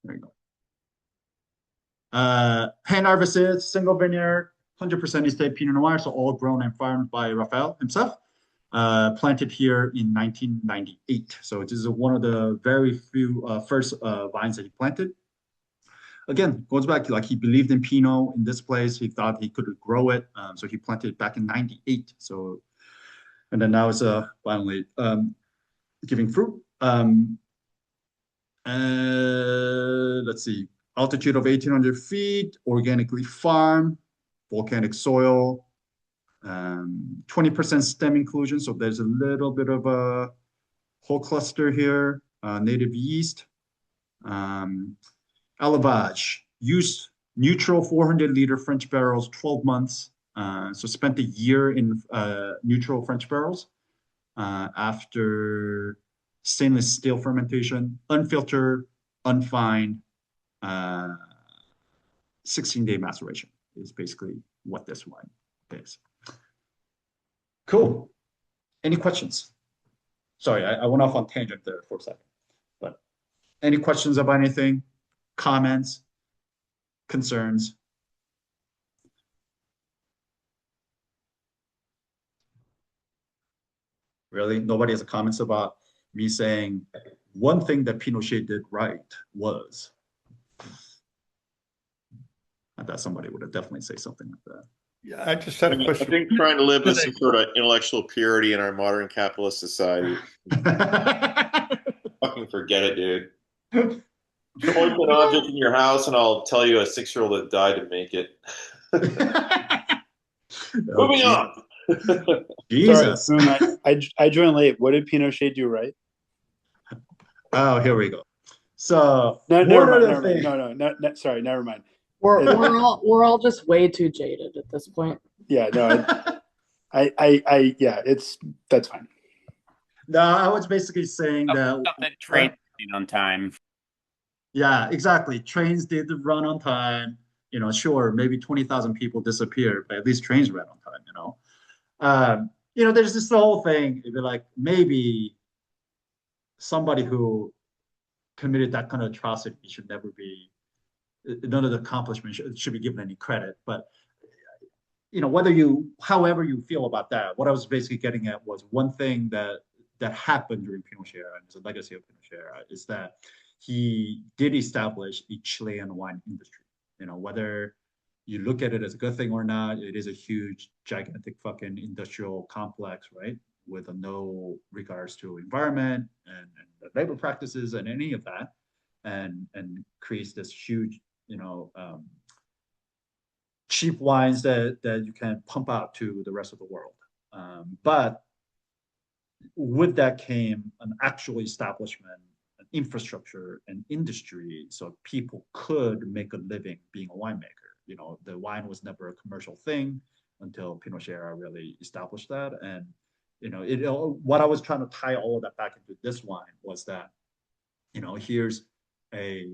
There you go. Hand harvested, single vineyard, 100% estate Pinot Noir, so all grown and farmed by Rafael himself. Planted here in 1998. So this is one of the very few first vines that he planted. Again, goes back to like he believed in Pinot in this place. He thought he could grow it, so he planted it back in '98. So, and then now it's finally giving fruit. Let's see, altitude of 1,800 feet, organically farmed, volcanic soil, 20% stem inclusion. So there's a little bit of a whole cluster here, native yeast. Élevage, used neutral 400-liter French barrels, 12 months. So spent a year in neutral French barrels after stainless steel fermentation, unfiltered, unfined, 16-day maceration is basically what this wine is. Cool. Any questions? Sorry, I went off on tangent there for a second. But any questions about anything? Comments? Concerns? Really? Nobody has comments about me saying one thing that Pinochet did right was. I thought somebody would have definitely say something like that. Yeah, I just had a I question. think trying to live with some sort of intellectual purity in our modern capitalist society. Fucking forget it, dude. Point an object in your house, and I'll tell you a 6-year-old that died to make it. Moving on. Jesus. Sorry, I joined late. What did Pinochet do right? Oh, here we go. So No, never mind. No, sorry, never mind. We're all just way too jaded at this point. Yeah, no, yeah, that's fine. No, I was basically saying that train on time. Yeah, exactly. Trains did run on time. Sure, maybe 20,000 people disappeared, but at least trains ran on time. There's this whole thing. It'd be like maybe somebody who committed that kind of atrocity should never be. None of the accomplishments should be given any credit. But however you feel about that, what I was basically getting at was one thing that happened during Pinochet era, and it's a legacy of Pinochet era, is that he did establish a Chilean wine industry. Whether you look at it as a good thing or not, it is a huge, gigantic fucking industrial complex, right? With no regards to environment and labor practices and any of that. and creates this huge, cheap wines that you can pump out to the rest of the world. But with that came an actual establishment, an infrastructure, an industry, so people could make a living being a winemaker. The wine was never a commercial thing until Pinochet really established that. And what I was trying to tie all of that back into this wine was that, here's a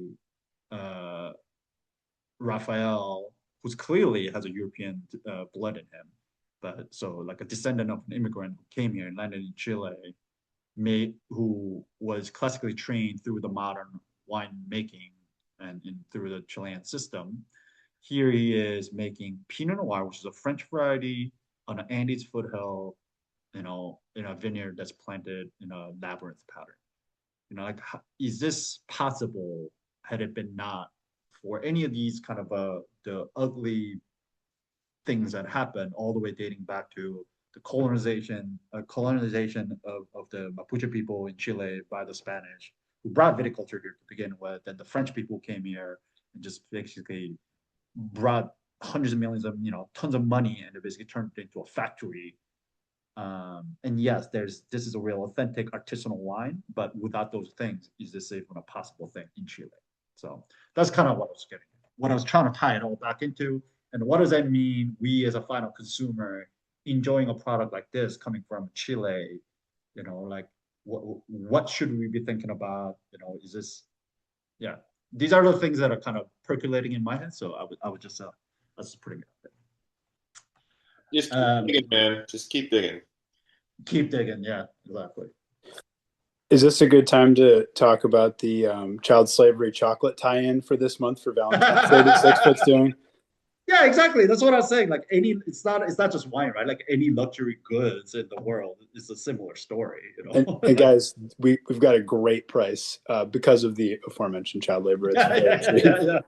Raphael who's clearly has a European blood in him, but so like a descendant of an immigrant who came here and landed in Chile, who was classically trained through the modern wine making and through the Chilean system. Here he is making Pinot Noir, which is a French variety on an Andes foothill, in a vineyard that's planted in a labyrinth pattern. Is this possible had it been not for any of these kind of the ugly things that happened all the way dating back to the colonization of the Mapuche people in Chile by the Spanish, who brought viticulture here to begin with. Then the French people came here and just basically brought hundreds of millions of, tons of money, and it basically turned it into a factory. And yes, this is a real authentic artisanal wine, but without those things, is this even a possible thing in Chile? So that's kind of what I was getting at, what I was trying to tie it all back into. And what does that mean, we as a final consumer enjoying a product like this coming from Chile? Like what should we be thinking about? Is this, yeah, these are the things that are kind of percolating in my head. So I would just that's putting it out there. Just keep digging, man. Just keep digging. Keep digging, yeah, exactly. Is this a good time to talk about the child slavery chocolate tie-in for this month for Valentine's Day that Sixfoot's doing? Yeah, exactly. That's what I was saying. Like it's not just wine, right? Like any luxury goods in the world is a similar story, And guys, we've got a great price because of the aforementioned child labor. Yeah.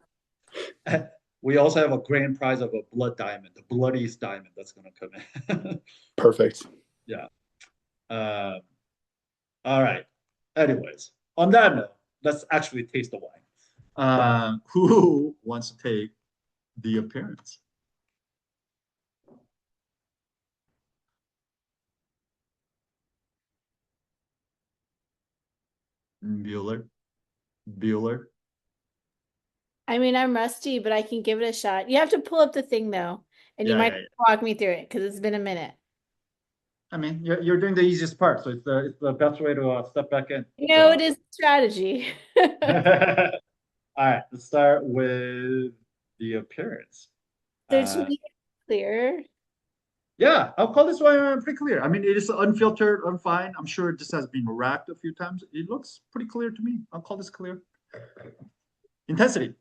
We also have a grand prize of a blood diamond, the bloodiest diamond that's going to come in. Perfect. Yeah. All right. Anyways, on that note, let's actually taste the wine. Who wants to take the appearance? Bueller. I mean, I'm rusty, but I can give it a shot. You have to pull up the thing though, and you might walk me through it because it's been a minute. I mean, you're doing the easiest part, so it's the best way to step back in. It is strategy. All right, let's start with the appearance. There should be clear. Yeah, I'll call this one pretty clear. I mean, it is unfiltered, unfine. I'm sure this has been racked a few times. It looks pretty clear to me. I'll call this clear. Intensity.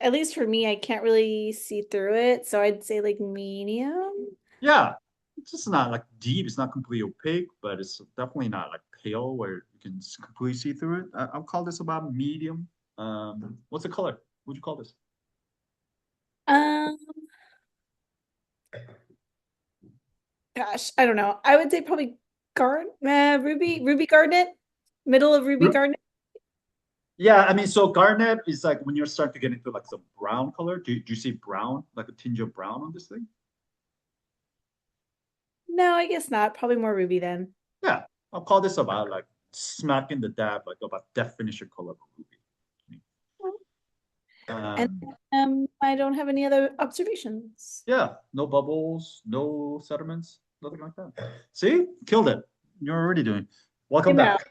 At least for me, I can't really see through it, so I'd say like medium. Yeah, it's just not like deep. It's not completely opaque, but it's definitely not like pale where you can completely see through it. I'll call this about medium. What's the color? What'd you call this? Gosh, I don't know. I would say probably ruby garnet, middle of ruby garnet. Yeah, I mean, so garnet is like when you're starting to get into like some brown color. Do you see brown, like a tinge of brown on this thing? No, I guess not. Probably more ruby then. Yeah, I'll call this about like smack in the dab, like about definition color of ruby. And I don't have any other observations. Yeah, no bubbles, no sediments, nothing like that. See, killed it. You're already doing. Welcome back.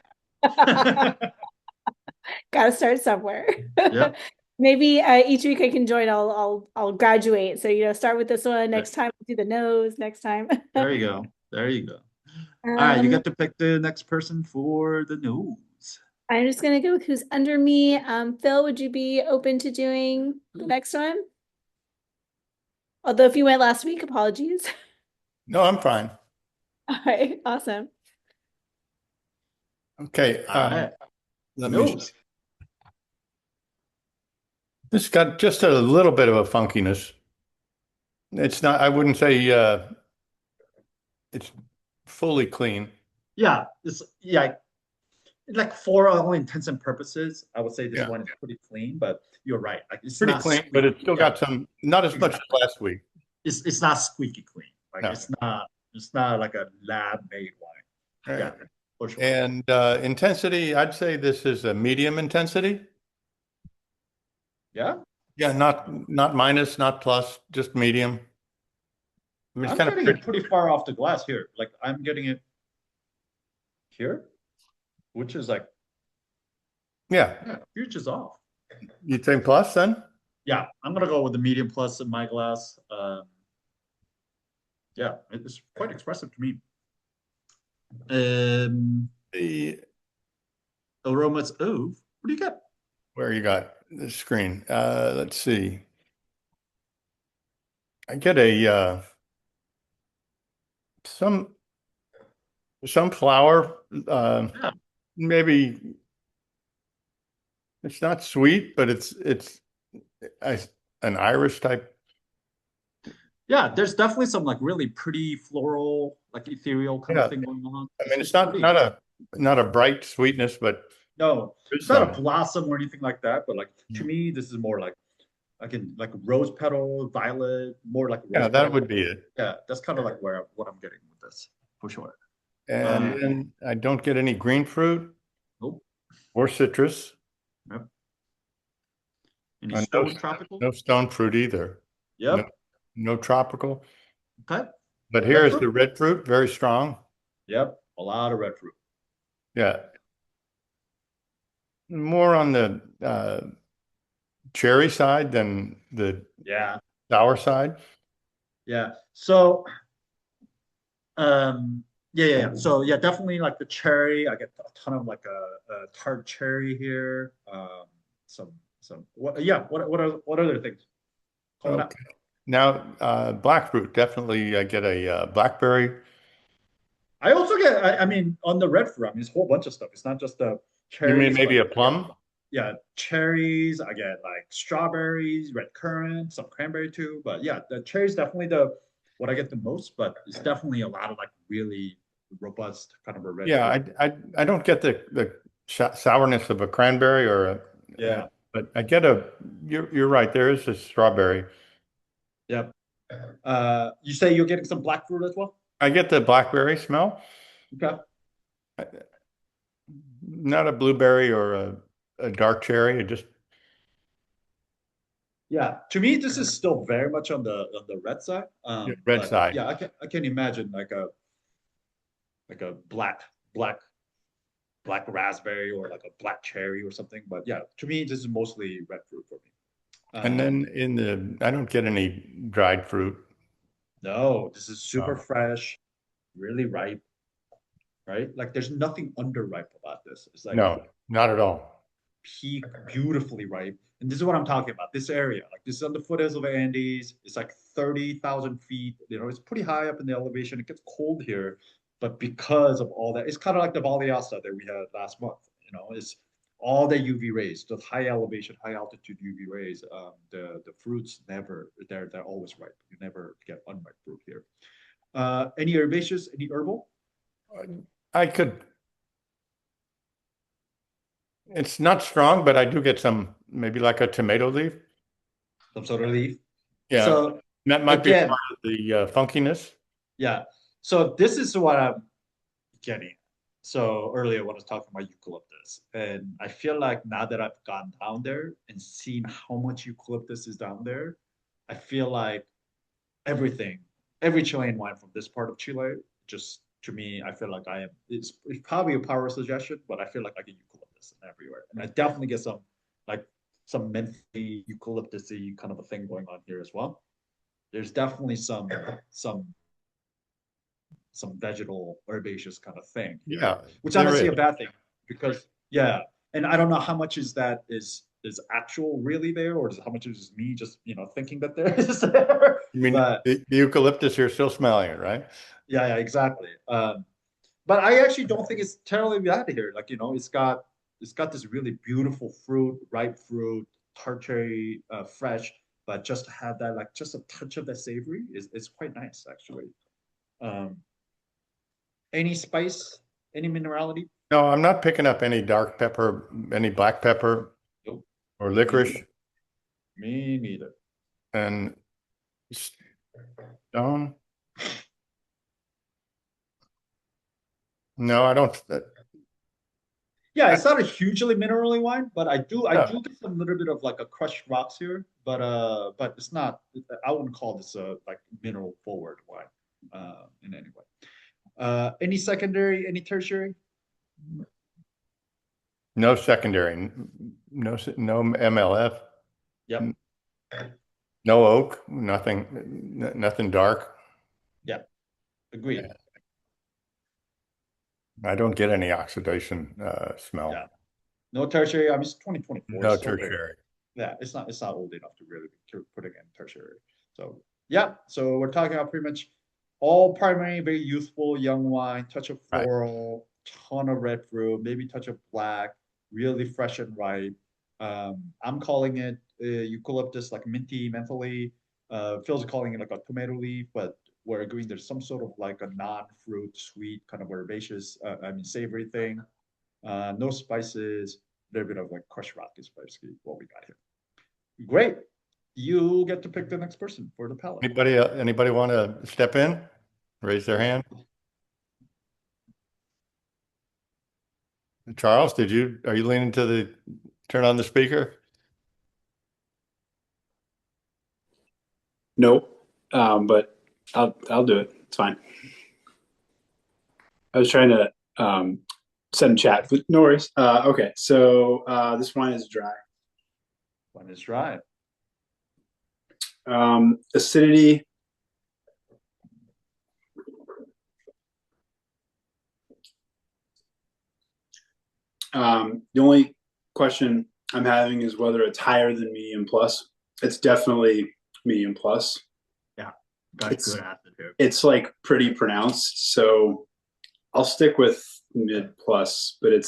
Gotta start somewhere. Yeah. Maybe each week I can join. I'll graduate. So start with this one. Next time we'll do the nose. Next time. There you go. All right, you get to pick the next person for the nose. I'm just gonna go with who's under me. Phil, would you be open to doing the next one? Although if you went last week, apologies. No, I'm fine. All right, awesome. Okay. Let me. Nose. It's got just a little bit of a funkiness. It's not, I wouldn't say it's fully clean. Yeah, like for all intents and purposes, I would say this Yeah. one is pretty clean, but you're right. Like it's Pretty not clean, squeaky. but it's still Yeah, got some, not as much as exactly. last week. It's not squeaky clean. Like No. it's not like a lab made wine. Yeah, Right. for sure. And intensity, I'd say this is a medium intensity. Yeah, Yeah, not minus, not plus, just medium. I mean, it's I'm kind of getting pretty. it pretty far off the glass here. Like I'm getting it here, which is like Yeah. huge is off. You think plus then? Yeah, I'm gonna go with the medium plus in my glass. Yeah, it's quite expressive to me. The Aromas. Oh, what do you get? where you got the screen? Let's see. I get a some flour. Yeah. Maybe it's not sweet, but it's an Irish type. Yeah, there's definitely some like really pretty floral, like ethereal kind of Yeah. thing going on. I mean, it's not a bright sweetness, but No, it's there's not a some. blossom or anything like that, but like to me, this is more like like rose petal, violet, more like Yeah, rose that petal. would be it. Yeah, that's kind of like what I'm getting with this for sure. And then I don't get any green fruit Nope. or citrus. Yep. Any And stone tropical? no stone fruit either. Yep. No tropical. Okay. But Red here is fruit? the red fruit, very strong. Yep. A lot of red fruit. Yeah. More on the cherry side than the Yeah. sour side. Yeah. So yeah. So yeah, definitely like the cherry. I get a ton of like a tart cherry here. Some what other things coming up? Okay. Now, black fruit, definitely I get a blackberry. I also get I mean on the red fruit, I mean it's a whole bunch of stuff. It's not just the You mean cherries, maybe but a plum? yeah, cherries. I get like strawberries, red currant, some cranberry too. But yeah, the cherries definitely the what I get the most, but it's definitely a lot of like really robust kind of a red Yeah, fruit. I don't get the sourness of a cranberry Yeah. but I get you're right, there is a strawberry. Yep. You say you're getting some black fruit as well? I get the blackberry smell, Okay. not a blueberry or a dark cherry. It just Yeah. To me, this is still very much on the red side. red But side. yeah, I can imagine like a black black raspberry or like a black cherry or something. But yeah, to me, this is mostly red fruit for me. And then I don't get any dried fruit. No, this is super No, fresh, really ripe, right? Like there's nothing underripe about this. It's like no, not at all. peak, beautifully ripe. And this is what I'm talking about. This area, like this is on the foothills of the Andes. It's like 30,000 feet. You know, it's pretty high up in the elevation. It gets cold here, but because of all that, it's kind of like the Valleasa that we had last month. You know, it's all the UV rays, the high elevation, high altitude UV rays. The fruits never they're always ripe. You never get unripe fruit here. Any herbaceous, any herbal? I could. It's not strong, but I do get some, maybe like a tomato leaf. Some sort of leaf. Yeah, So that might be again, part of the funkiness. yeah. So this is what I'm getting. So earlier when I was talking about eucalyptus, and I feel like now that I've gone down there and seen how much eucalyptus is down there, I feel like everything, every Chilean wine from this part of Chile, just to me, I feel like I am. It's probably a power suggestion, but I feel like I get eucalyptus everywhere, and I definitely get some like some menthy eucalyptusy kind of a thing going on here as well. There's definitely some vegetal herbaceous kind of thing here, Yeah, which I don't there see is. a bad thing because yeah, and I don't know how much is that is actual really there or is how much is me just thinking that there is there. I mean, But the eucalyptus, you're still smelling it, right? yeah, exactly. But I actually don't think it's terribly bad here. Like it's got this really beautiful fruit, ripe fruit, tart cherry, fresh, but just to have that like just a touch of that savory is quite nice actually. Um, any spice Any minerality? No, I'm not picking up any dark pepper, any black pepper Nope. or licorice Me neither. and stone. No, I don't. Yeah, it's not a hugely minerally wine, but I do Yeah. get some little bit of like a crushed rocks here, but it's not. I wouldn't call this a like mineral forward wine, in any way. Any secondary, any tertiary? No secondary, no MLF, Yep. no oak, nothing dark. Yep. Agreed. I don't get any oxidation smell. Yeah. No tertiary. I mean, it's 2024. No it's still very- tertiary. Yeah, it's not old enough to really put again tertiary. So yeah, so we're talking about pretty much all primary, very youthful, young wine, touch of Right. floral, ton of red fruit, maybe touch of black, really fresh and ripe. I'm calling it eucalyptus, like minty, mentally. Phil's calling it like a tomato leaf, but we're agreeing there's some sort of like a non-fruit, sweet, kind of herbaceous, savory thing. No spices, a little bit of like crushed rock is basically what we got here. Great. You get to pick the next person for the palette. Anybody want to step in? Raise their hand. Charles, are you leaning to turn on the speaker? Nope. But I'll do it. It's fine. I was trying to send chat, but no worries. Okay, so this wine is dry. One is dry. Acidity. The only question I'm having is whether it's higher than medium plus. It's definitely medium plus. Yeah, got good acid here. It's like pretty pronounced, so I'll stick with mid plus, but it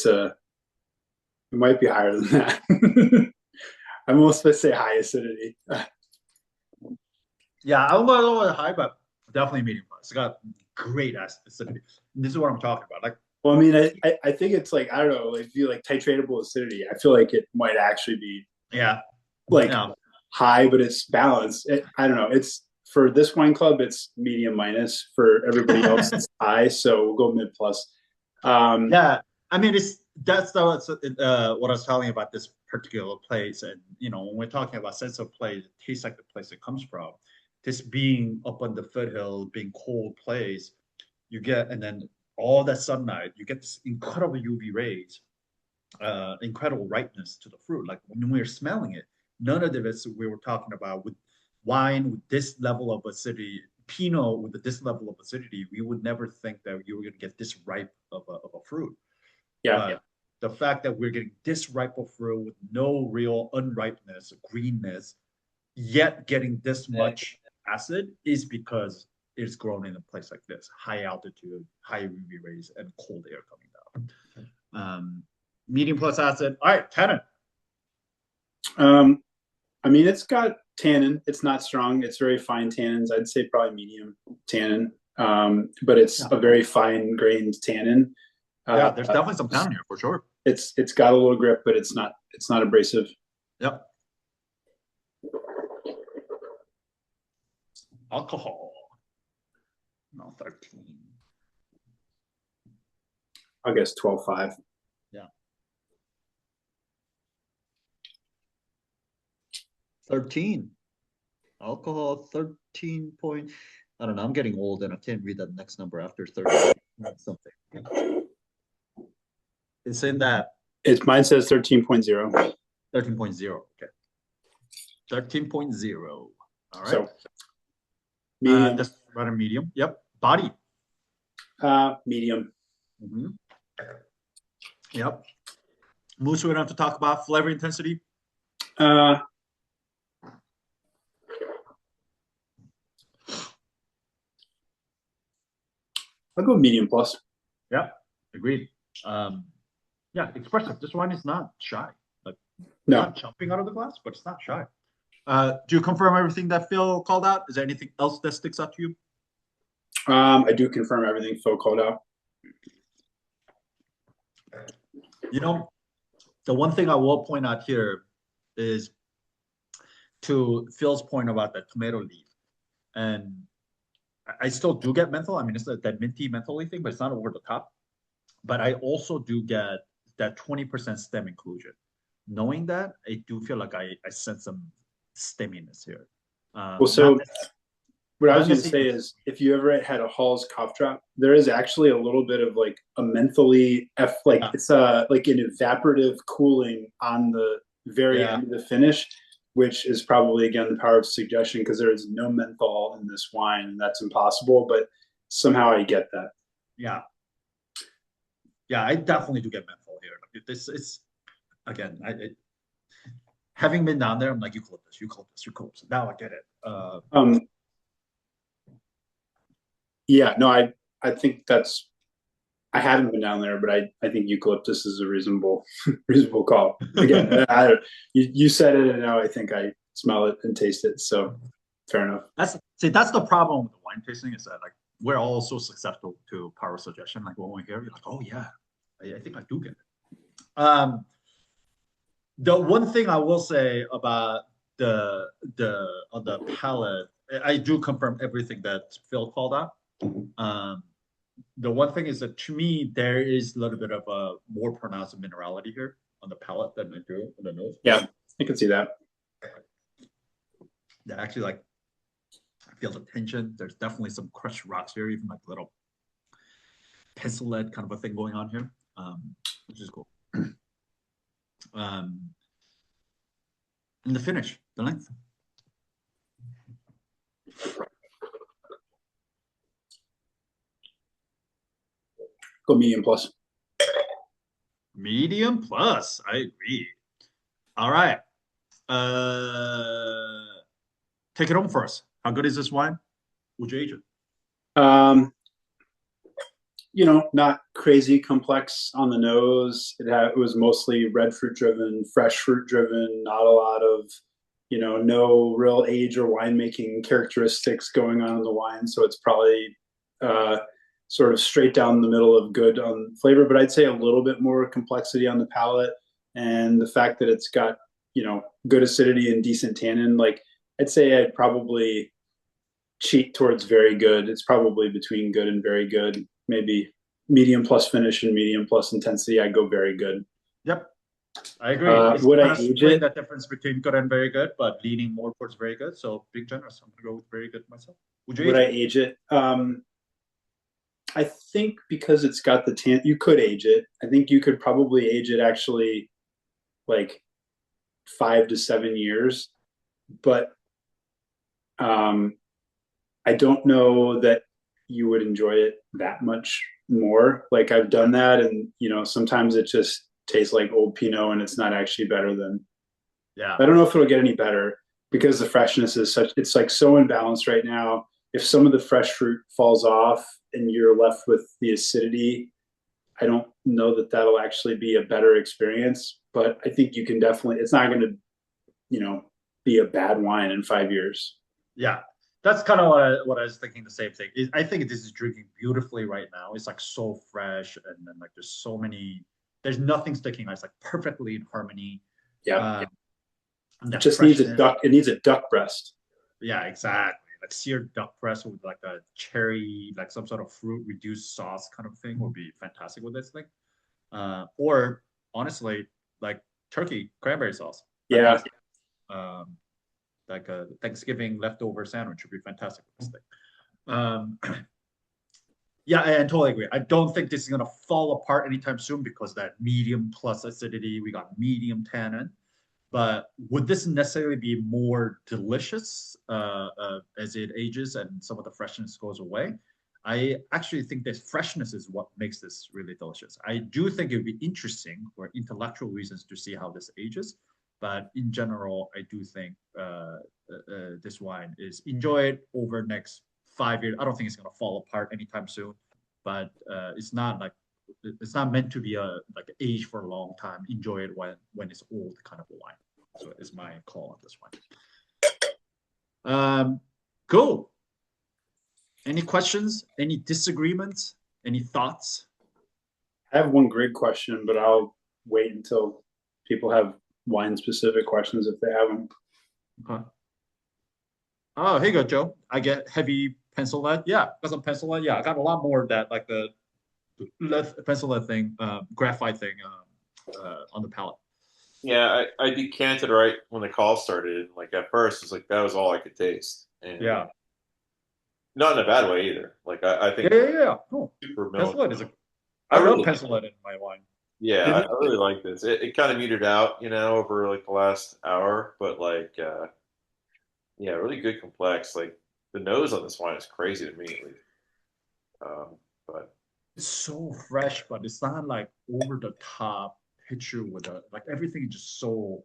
might be higher than that. I'm almost supposed to say high acidity. Yeah, I don't know what high, but definitely medium plus. It's got great acidity. This is what I'm talking about. Like, well, I mean, I think it's like, I don't know, if you like titratable acidity, I feel like it might actually be high, but it's balanced. I don't know. It's for this wine club, it's medium minus. For everybody else, it's high. So we'll go mid plus. Yeah, I mean, that's what I was telling you about this particular place. And when we're talking about sense of place, it tastes like the place it comes from. This being up on the foothill, being cold place, you get, and then all that sunlight, you get this incredible UV rays, incredible ripeness to the fruit. Like when we're smelling it, none of this we were talking about with wine with this level of acidity, Pinot with this level of acidity, we would never think that you were going to get this ripe of a fruit. Yeah. The fact that we're getting this ripe of fruit with no real unripeness, greenness, yet getting this much acid is because it's grown in a place like this, high altitude, high UV rays, and cold air coming down. Medium plus acid. All right, tannin. I mean, it's got tannin. It's not strong. It's very fine tannins. I'd say probably medium tannin, but it's a very fine grained tannin. Yeah, there's definitely some tannin here for sure. It's got a little grip, but it's not abrasive. Yep. Alcohol. No, 13. I guess 12.5. Yeah. 13. Alcohol 13 point. I don't know. I'm getting old and I can't read that next number after 13. Something. It's in that. Mine says 13.0. 13.0. Okay. 13.0. All right. So medium. That's rather medium. Yep. Body. Medium. Mm-hmm. Yep. Moose, we don't have to talk about flavor intensity. I'll go medium plus. Yeah, agreed. Yeah, expressive. This wine is not shy. Like, no, not jumping out of the glass, but it's not shy. Do you confirm everything that Phil called out? Is there anything else that sticks out to you? I do confirm everything Phil called out. You know, the one thing I will point out here is to Phil's point about the tomato leaf. And I still do get menthol. I mean, it's that minty mentholy thing, but it's not over the top. But I also do get that 20% stem inclusion. Knowing that, I do feel like I sense some stemminess here. Well, so what I was not going to say is, if you ever had a Hall's cough drop, there is actually a little bit of like a mentholy it's like an evaporative cooling on the very end of the finish, which is probably again the power of suggestion, because there is no menthol in this wine, and that's impossible. But somehow I get that. Yeah, I definitely do get menthol here. It's again, having been down there, I'm like, eucalyptus. Now I get it. Yeah, no, I think that's. I haven't been down there, but I think eucalyptus is a reasonable call. Again, you said it, and now I think I smell it and taste it. So fair enough. That's the problem with the wine tasting, is that like we're all so susceptible to power of suggestion. Like when we hear, you're like, oh yeah, I think I do get it. The one thing I will say about the palate, I do confirm everything that Phil called out. The one thing is that to me, there is a little bit of a more pronounced minerality here on the palate than I do on the nose. Yeah, I can see that. Yeah, actually, like I feel the tension. There's definitely some crushed rocks here, even like a little pencil lead kind of a thing going on here, which is cool. And the finish, the length. Go medium plus. Medium plus, I agree. All right. Take it home for us. How good is this wine? Would you age it? Not crazy complex on the nose. It was mostly red fruit driven, fresh fruit driven, not a lot of, no real age or winemaking characteristics going on in the wine. So it's probably sort of straight down the middle of good on flavor, but I'd say a little bit more complexity on the palate, and the fact that it's got, good acidity and decent tannin. Like I'd say I'd probably cheat towards very good. It's probably between good and very good. Maybe medium plus finish and medium plus intensity. I'd go very good. Yep, I agree. Would I age it? That difference between good and very good, but leaning more towards very good. So being generous, I'm gonna go with very good myself. Would I age it? I think because it's got the tan, you could age it. I think you could probably age it actually like 5 to 7 years, but I don't know that you would enjoy it that much more. Like I've done that, and sometimes it just tastes like old Pinot, and it's not actually better than. Yeah. I don't know if it'll get any better because the freshness is it's like so imbalanced right now. If some of the fresh fruit falls off and you're left with the acidity, I don't know that that'll actually be a better experience. But I think you can definitely. It's not going to, be a bad wine in 5 years. Yeah. That's kind of what I was thinking. The same thing. I think this is drinking beautifully right now. It's like so fresh, and then like there's so many. There's nothing sticking. It's like perfectly in harmony. Yeah. It just needs a duck. It needs a duck breast. Yeah, exactly. Like seared duck breast with like a cherry, like some sort of fruit reduced sauce kind of thing would be fantastic with this thing. Or honestly, like turkey cranberry sauce. Yeah. Like a Thanksgiving leftover sandwich would be fantastic with this thing. Yeah, I totally agree. I don't think this is gonna fall apart anytime soon because that medium plus acidity, we got medium tannin. But would this necessarily be more delicious as it ages and some of the freshness goes away? I actually think this freshness is what makes this really delicious. I do think it would be interesting for intellectual reasons to see how this ages. But in general, I do think this wine is enjoy it over next 5 years. I don't think it's going to fall apart anytime soon, but it's not meant to be like age for a long time. Enjoy it when it's old kind of a wine. So it's my call on this one. Cool. Any questions? Any disagreements? Any thoughts? I have one great question, but I'll wait until people have wine specific questions if they have them. Okay. Oh, here you go, Joe. I get heavy pencil lead. Yeah, got some pencil lead. Yeah, I got a lot more of that, like the lead, pencil lead thing, graphite thing on the palette. Yeah, I decanted right when the call started. Like at first, it's like that was all I could taste, and Yeah. not in a bad way either. Like I think Yeah. Cool. super Pencil lead is a. I I love really, pencil lead in my wine. yeah, I really like this. It kind of metered out, over like the last hour, but like, yeah, really good complex. Like the nose on this wine is crazy to me, at least. But It's so fresh, but it's not like over the top picture with like everything is just so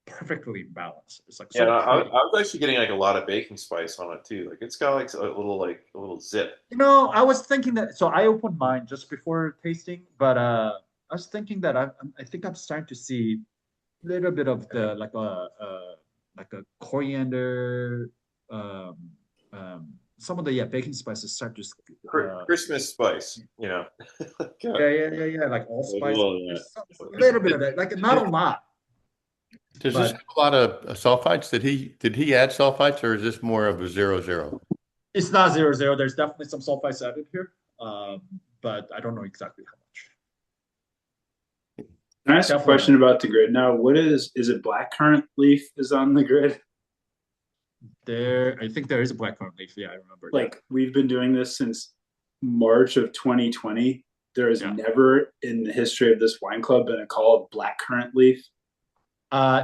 perfectly balanced. It's like yeah, so I pretty. was actually getting like a lot of baking spice on it too. Like it's got like a little zip. I was thinking that. So I opened mine just before tasting, but I was thinking that I think I'm starting to see a little bit of the like a coriander, um, some of the baking spices start to Christmas spice, yeah, like allspice. Yeah. There's a little bit of that, like not a lot. Does this have a lot of sulfites? Did he add sulfites, or is this more of a 0-0? It's not 0-0. There's definitely some sulfites added here, but I don't know exactly how much. Can I ask a question about the grid now? What is it blackcurrant leaf is on the grid? I think there is a blackcurrant leaf. Yeah, I remember. Like we've been doing this since March of 2020. There has never in the history of this wine club been a call of blackcurrant leaf.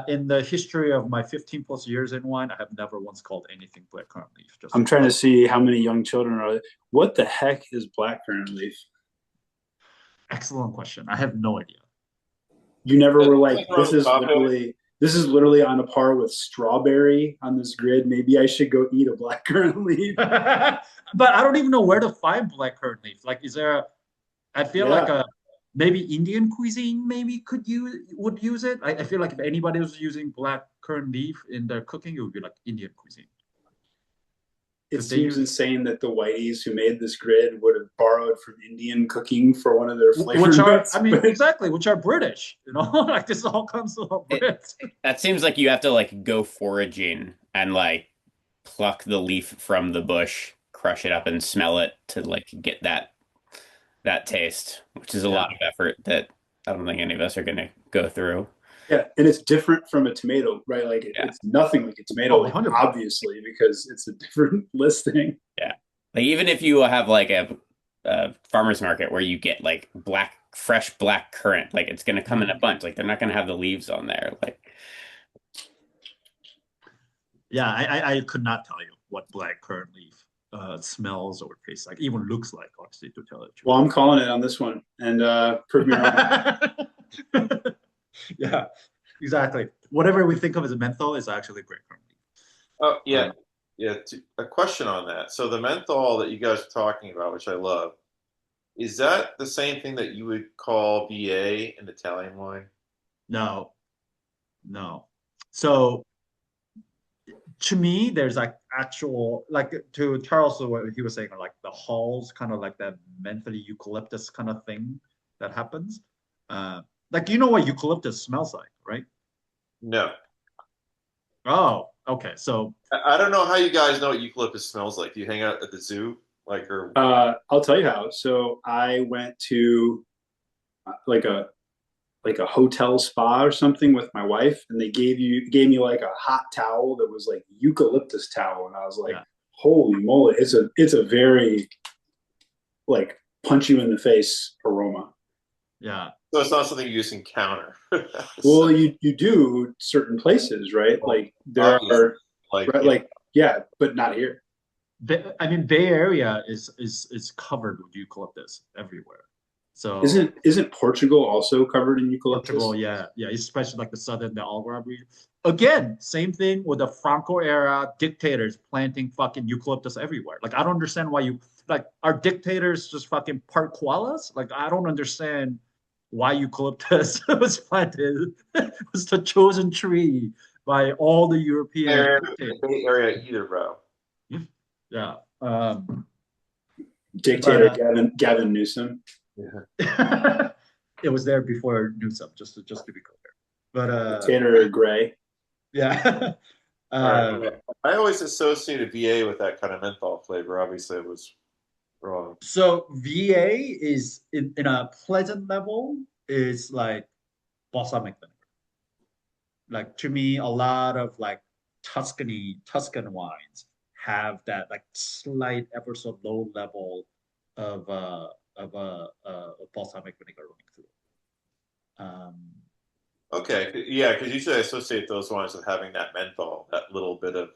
In the history of my 15 plus years in wine, I have never once called anything blackcurrant leaf. I'm trying to see how many young children are there. What the heck is blackcurrant leaf? Excellent question. I have no idea. You never were like, this is literally on a par with strawberry on this grid. Maybe I should go eat a blackcurrant leaf. But I don't even know where to find blackcurrant leaf. Like, is there? I feel like maybe Indian cuisine maybe would use it. I feel like if anybody was using blackcurrant leaf in their cooking, it would be like Indian cuisine. It seems insane that the whiteys who made this grid would have borrowed from Indian cooking for one of their flavor notes. Exactly, which are British. Like this all comes from Brits. That seems like you have to like go foraging and like pluck the leaf from the bush, crush it up, and smell it to like get that taste, which is a lot of effort that I don't think any of us are going to go through. Yeah, and it's different from a tomato, right? Like it's nothing like a tomato, obviously, because it's a different listing. Yeah, like even if you have like a farmer's market where you get like fresh black currant, like it's going to come in a bunch. Like they're not going to have the leaves on there. Like, yeah, I could not tell you what black currant leaf smells or tastes like, even looks like, honestly, to tell it. Well, I'm calling it on this one, and prove me wrong. Yeah, exactly. Whatever we think of as a menthol is actually great currant leaf. Oh yeah, a question on that. So the menthol that you guys are talking about, which I love, is that the same thing that you would call BA in Italian wine? No. So to me, there's like actual, like to Charles, what he was saying, like the halls, kind of like that mentally eucalyptus kind of thing that happens. Like, you know what eucalyptus smells like, right? No. Oh, okay. So I don't know how you guys know what eucalyptus smells like. Do you hang out at the zoo, or? I'll tell you how. So I went to like a hotel spa or something with my wife, and they gave me like a hot towel that was like eucalyptus towel, and I was like, holy moly, it's a very like punch you in the face aroma. Yeah. So it's not something you just encounter. Well, you do certain places, right? Like there are but not here. Bay Area is covered with eucalyptus everywhere. So isn't Portugal also covered in eucalyptus? Portugal, yeah, especially like the southern, the Algarve region. Again, same thing with the Franco era dictators planting fucking eucalyptus everywhere. Like I don't understand why our dictators just fucking park koalas. Like I don't understand why eucalyptus was planted. It was the chosen tree by all the European Bay Area either, bro. Yeah. Dictator Gavin Newsom. Yeah. it was there before Newsom, just to be clear. But Tanner Gray. yeah. All right. I always associated VA with that kind of menthol flavor. Obviously, it was wrong. So VA is in a pleasant level is like balsamic vinegar. Like to me, a lot of like Tuscan wines have that like slight, ever so low level of balsamic vinegar running through it. Okay, yeah, because usually I associate those wines with having that menthol, that little bit of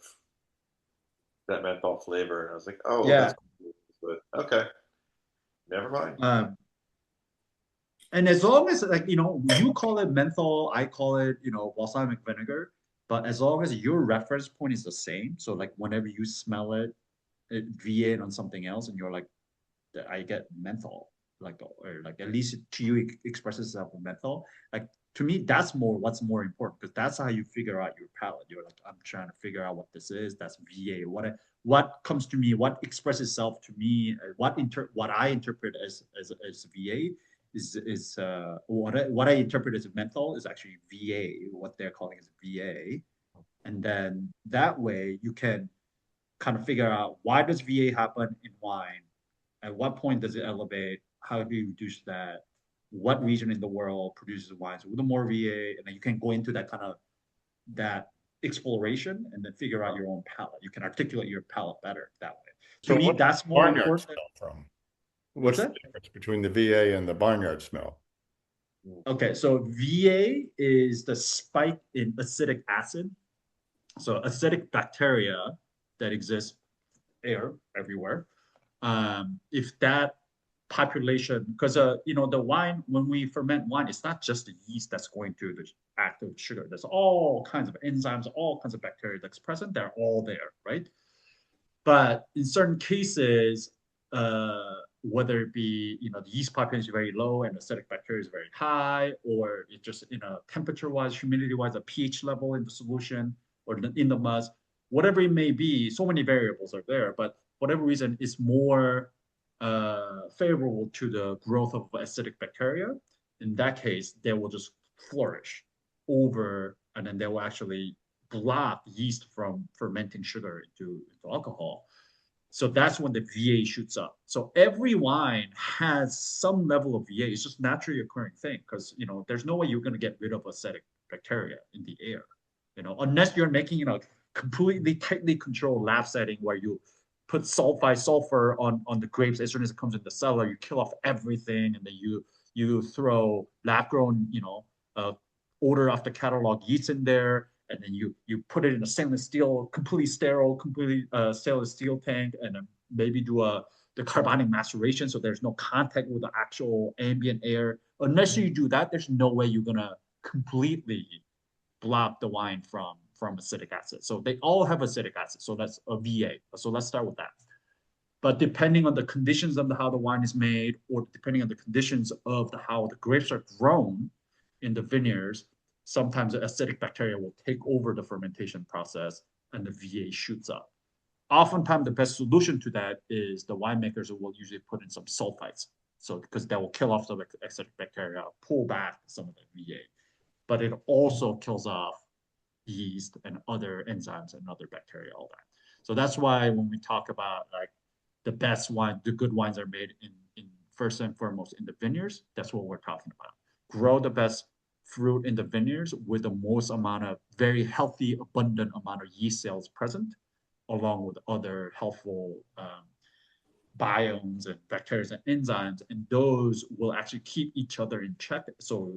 that menthol flavor, and I was like, oh, Yeah. that's cool. But okay, never mind. And as long as like you call it menthol, I call it balsamic vinegar, but as long as your reference point is the same, so like whenever you smell it, VA on something else, and you're like, I get menthol, like or like at least to you it expresses itself with menthol. Like to me, that's what's more important because that's how you figure out your palate. You're like, I'm trying to figure out what this is. That's VA. What comes to me, what expresses itself to me, what I interpret as VA is what I interpret as menthol is actually VA. What they're calling is VA, and then that way you can kind of figure out why does VA happen in wine, at what point does it elevate, how do you reduce that, what region in the world produces wines with more VA, and then you can go into that kind of that exploration and then figure out your own palate. You can articulate your palate better that way. To So me, what's that's the more barnyard important. smell from? What's What's the that? difference between the VA and the barnyard smell? Okay, so VA is the spike in acetic acid. So acidic bacteria that exists air everywhere. If that population, because the wine, when we ferment wine, it's not just the yeast that's going to the active sugar. There's all kinds of enzymes, all kinds of bacteria that's present. They're all there, right? But in certain cases, whether it be the yeast population is very low and acidic bacteria is very high, or it just temperature-wise, humidity-wise, a pH level in the solution or in the must, whatever it may be, so many variables are there. But whatever reason is more favorable to the growth of acidic bacteria. In that case, they will just flourish over, and then they will actually block yeast from fermenting sugar into alcohol. So that's when the VA shoots up. So every wine has some level of VA. It's just naturally occurring thing because there's no way you're going to get rid of acidic bacteria in the air, unless you're making completely tightly controlled lab setting where you put sulfur on the grapes as soon as it comes in the cellar. You kill off everything, and then you throw lab grown order off the catalog yeast in there, and then you put it in a stainless steel, completely sterile, stainless steel tank, and then maybe do the carbonic maceration so there's no contact with the actual ambient air. Unless you do that, there's no way you're gonna completely block the wine from acetic acid. So they all have acetic acid. So that's a VA. So let's start with that. But depending on the conditions of how the wine is made, or depending on the conditions of how the grapes are grown in the vineyards, sometimes the acidic bacteria will take over the fermentation process and the VA shoots up. Oftentimes, the best solution to that is the winemakers will usually put in some sulfites. So because that will kill off the acidic bacteria, pull back some of the VA. But it also kills off yeast and other enzymes and other bacteria, all that. So that's why when we talk about like the best wine, the good wines are made in first and foremost in the vineyards. That's what we're talking about. Grow the best fruit in the vineyards with the most amount of very healthy, abundant amount of yeast cells present, along with other helpful biomes and bacteria and enzymes, and those will actually keep each other in check. So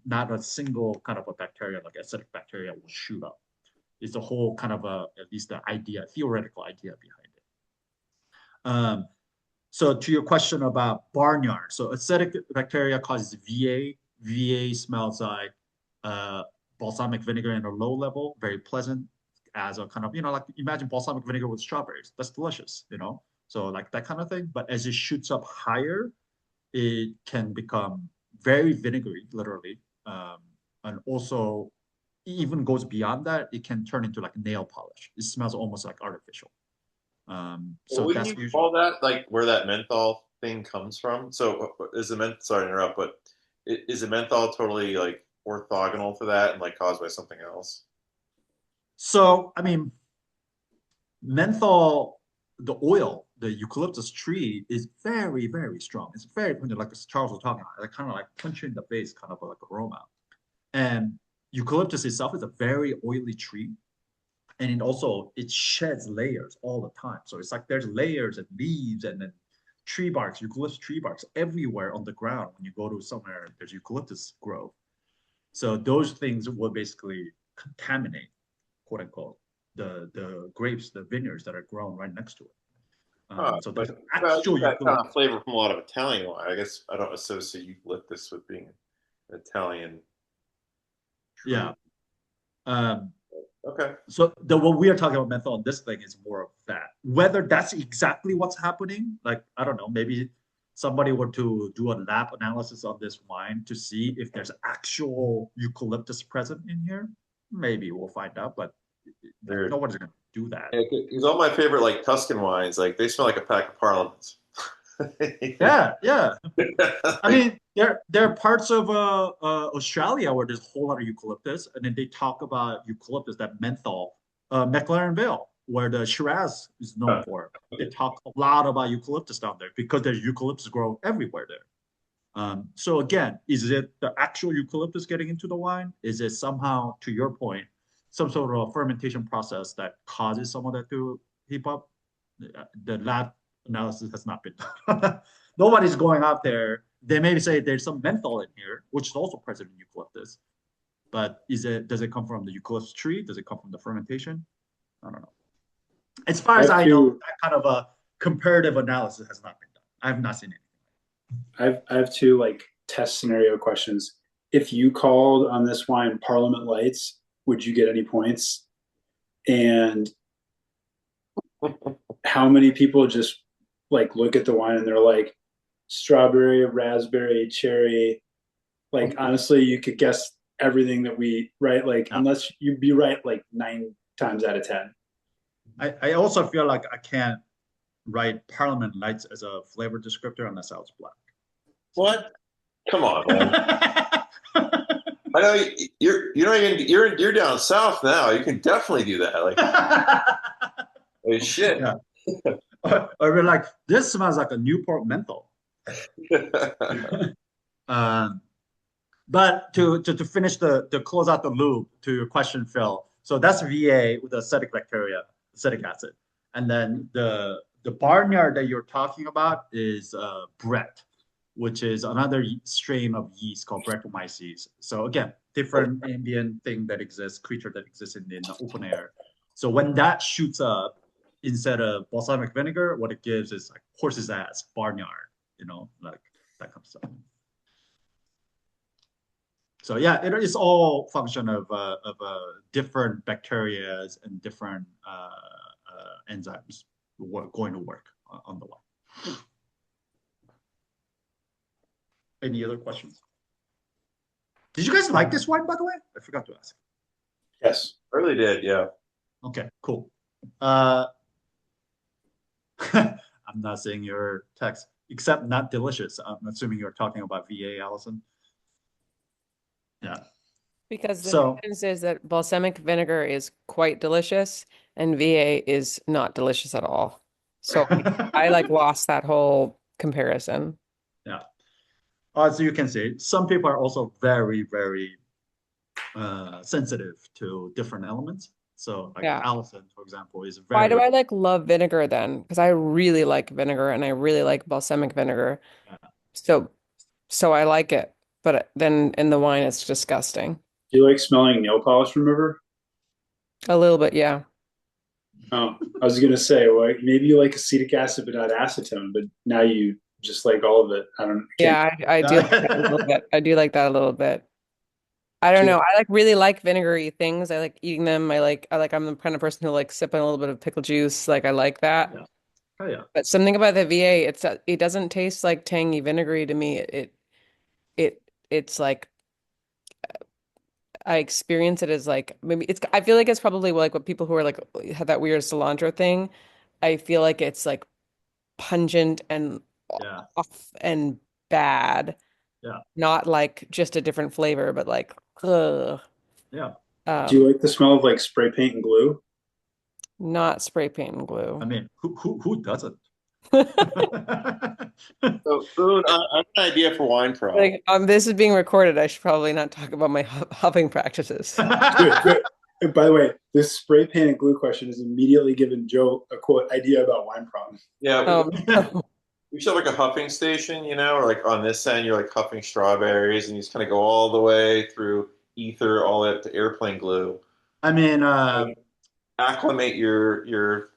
not a single kind of a bacteria like acidic bacteria will shoot up. It's a whole kind of at least the idea, theoretical idea behind it. So to your question about barnyard, so acidic bacteria causes VA. VA smells like balsamic vinegar in a low level, very pleasant as a kind of, like imagine balsamic vinegar with strawberries. That's delicious, So like that kind of thing. But as it shoots up higher, it can become very vinegary, literally. And also even goes beyond that, it can turn into like nail polish. It smells almost like artificial. So Wouldn't that's you usually call that like where that menthol thing comes from? So is the sorry to interrupt, but Is the menthol totally like orthogonal to that and like caused by something else? So, I mean, menthol, the oil, the eucalyptus tree is very, very strong. It's very pungent, like Charles was talking about, like kind of like punch you in the face, kind of like aroma. And eucalyptus itself is a very oily tree, and it sheds layers all the time. So it's like there's layers and leaves and then tree barks, eucalyptus tree barks everywhere on the ground when you go to somewhere there's eucalyptus grove. So those things will basically contaminate, quote unquote, the grapes, the vineyards that are grown right next to it. So there's Well, actual that kind of eucalyptus. flavor from a lot of Italian wine. I guess I don't associate eucalyptus with being an Italian tree. Yeah. Um, Okay. So what we are talking about menthol in this thing is more of that. Whether that's exactly what's happening, like I don't know, maybe somebody were to do a lab analysis on this wine to see if there's actual eucalyptus present in here. Maybe we'll find out, but Weird. nobody's gonna do that. Because all my favorite like Tuscan wines, like they smell like a pack of Parliaments. Yeah, yeah. I mean, there are parts of Australia where there's a whole lot of eucalyptus, and then they talk about eucalyptus, that menthol, McLaren Vale, where the Shiraz is known for. They talk a lot about eucalyptus down there because there's eucalyptus grow everywhere there. So again, is it the actual eucalyptus getting into the wine? Is it somehow, to your point, some sort of fermentation process that causes some of that to heap up? The lab analysis has not been done. Nobody's going out there. They may say there's some menthol in here, which is also present in eucalyptus. But does it come from the eucalyptus tree? Does it come from the fermentation? I don't know. As far as I know, that kind of a comparative analysis has not been done. I have not seen anything. I have two like test scenario questions. If you called on this wine Parliament Lights, would you get any points? And how many people just like look at the wine and they're like strawberry, raspberry, cherry? Like honestly, you could guess everything that we right. Like unless you'd be right like 9 times out of 10. I also feel like I can't write Parliament Lights as a flavor descriptor unless I was black. What? Come on, man. I know you're down south now. You can definitely do that. Like, oh, shit. Yeah. Or we're like, this smells like a Newport menthol. But to finish to close out the loop to your question, Phil. So that's VA with acetic bacteria, acetic acid, and then the barnyard that you're talking about is Brett, which is another strain of yeast called Brettanomyces. So again, different ambient thing that exists, creature that exists in the open air. So when that shoots up, instead of balsamic vinegar, what it gives is like horse's ass, barnyard, like that kind of stuff. So yeah, it is all function of different bacteria and different enzymes going to work on the wine. Any other questions? Did you guys like this wine, by the way? I forgot to ask. Yes. I really did, yeah. Okay, cool. I'm not seeing your text, except not delicious. I'm assuming you're talking about VA, Allison. Yeah. Because the difference is that balsamic vinegar is quite delicious and VA is not delicious at all. So I like lost that whole comparison. Yeah. As you can see, some people are also very, very sensitive to different elements. So like Allison, for example, is very. Why do I like love vinegar then? Because I really like vinegar and I really like balsamic vinegar. Yeah. So I like it. But then in the wine, it's disgusting. Do you like smelling nail polish remover? A little bit, yeah. Oh, I was gonna say, well, maybe you like acetic acid but not acetone, but now you just like all of it. I don't. Yeah, I do like that a little bit. I do like that a little bit. I don't know. I really like vinegary things. I like eating them. I'm the kind of person who likes sipping a little bit of pickle juice. Like I like that. Yeah. Oh yeah. But something about the VA, it doesn't taste like tangy vinegary to me. It's like I experience it as like maybe I feel like it's probably like what people who are like have that weird cilantro thing. I feel like it's like pungent and off and bad. Yeah. Not like just a different flavor, but like, ugh. Yeah. Do you like the smell of like spray paint and glue? Not spray paint and glue. I mean, who doesn't? So, Boone, I have an idea for wine prom. Like, this is being recorded. I should probably not talk about my huffing practices. And by the way, this spray paint and glue question has immediately given Joe a quote idea about wine prom. Yeah, No. we should have like a huffing station, or like on this end, you're like huffing strawberries, and you just kind of go all the way through ether, all the way up to airplane glue. I mean, Acclimate your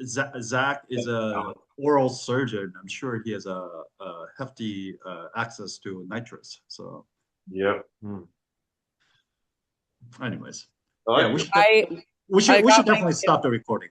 Zach is a oral surgeon. I'm sure he has a hefty access to nitrous. So, Yep. anyways, I like yeah, it. we should I got definitely stop the recording.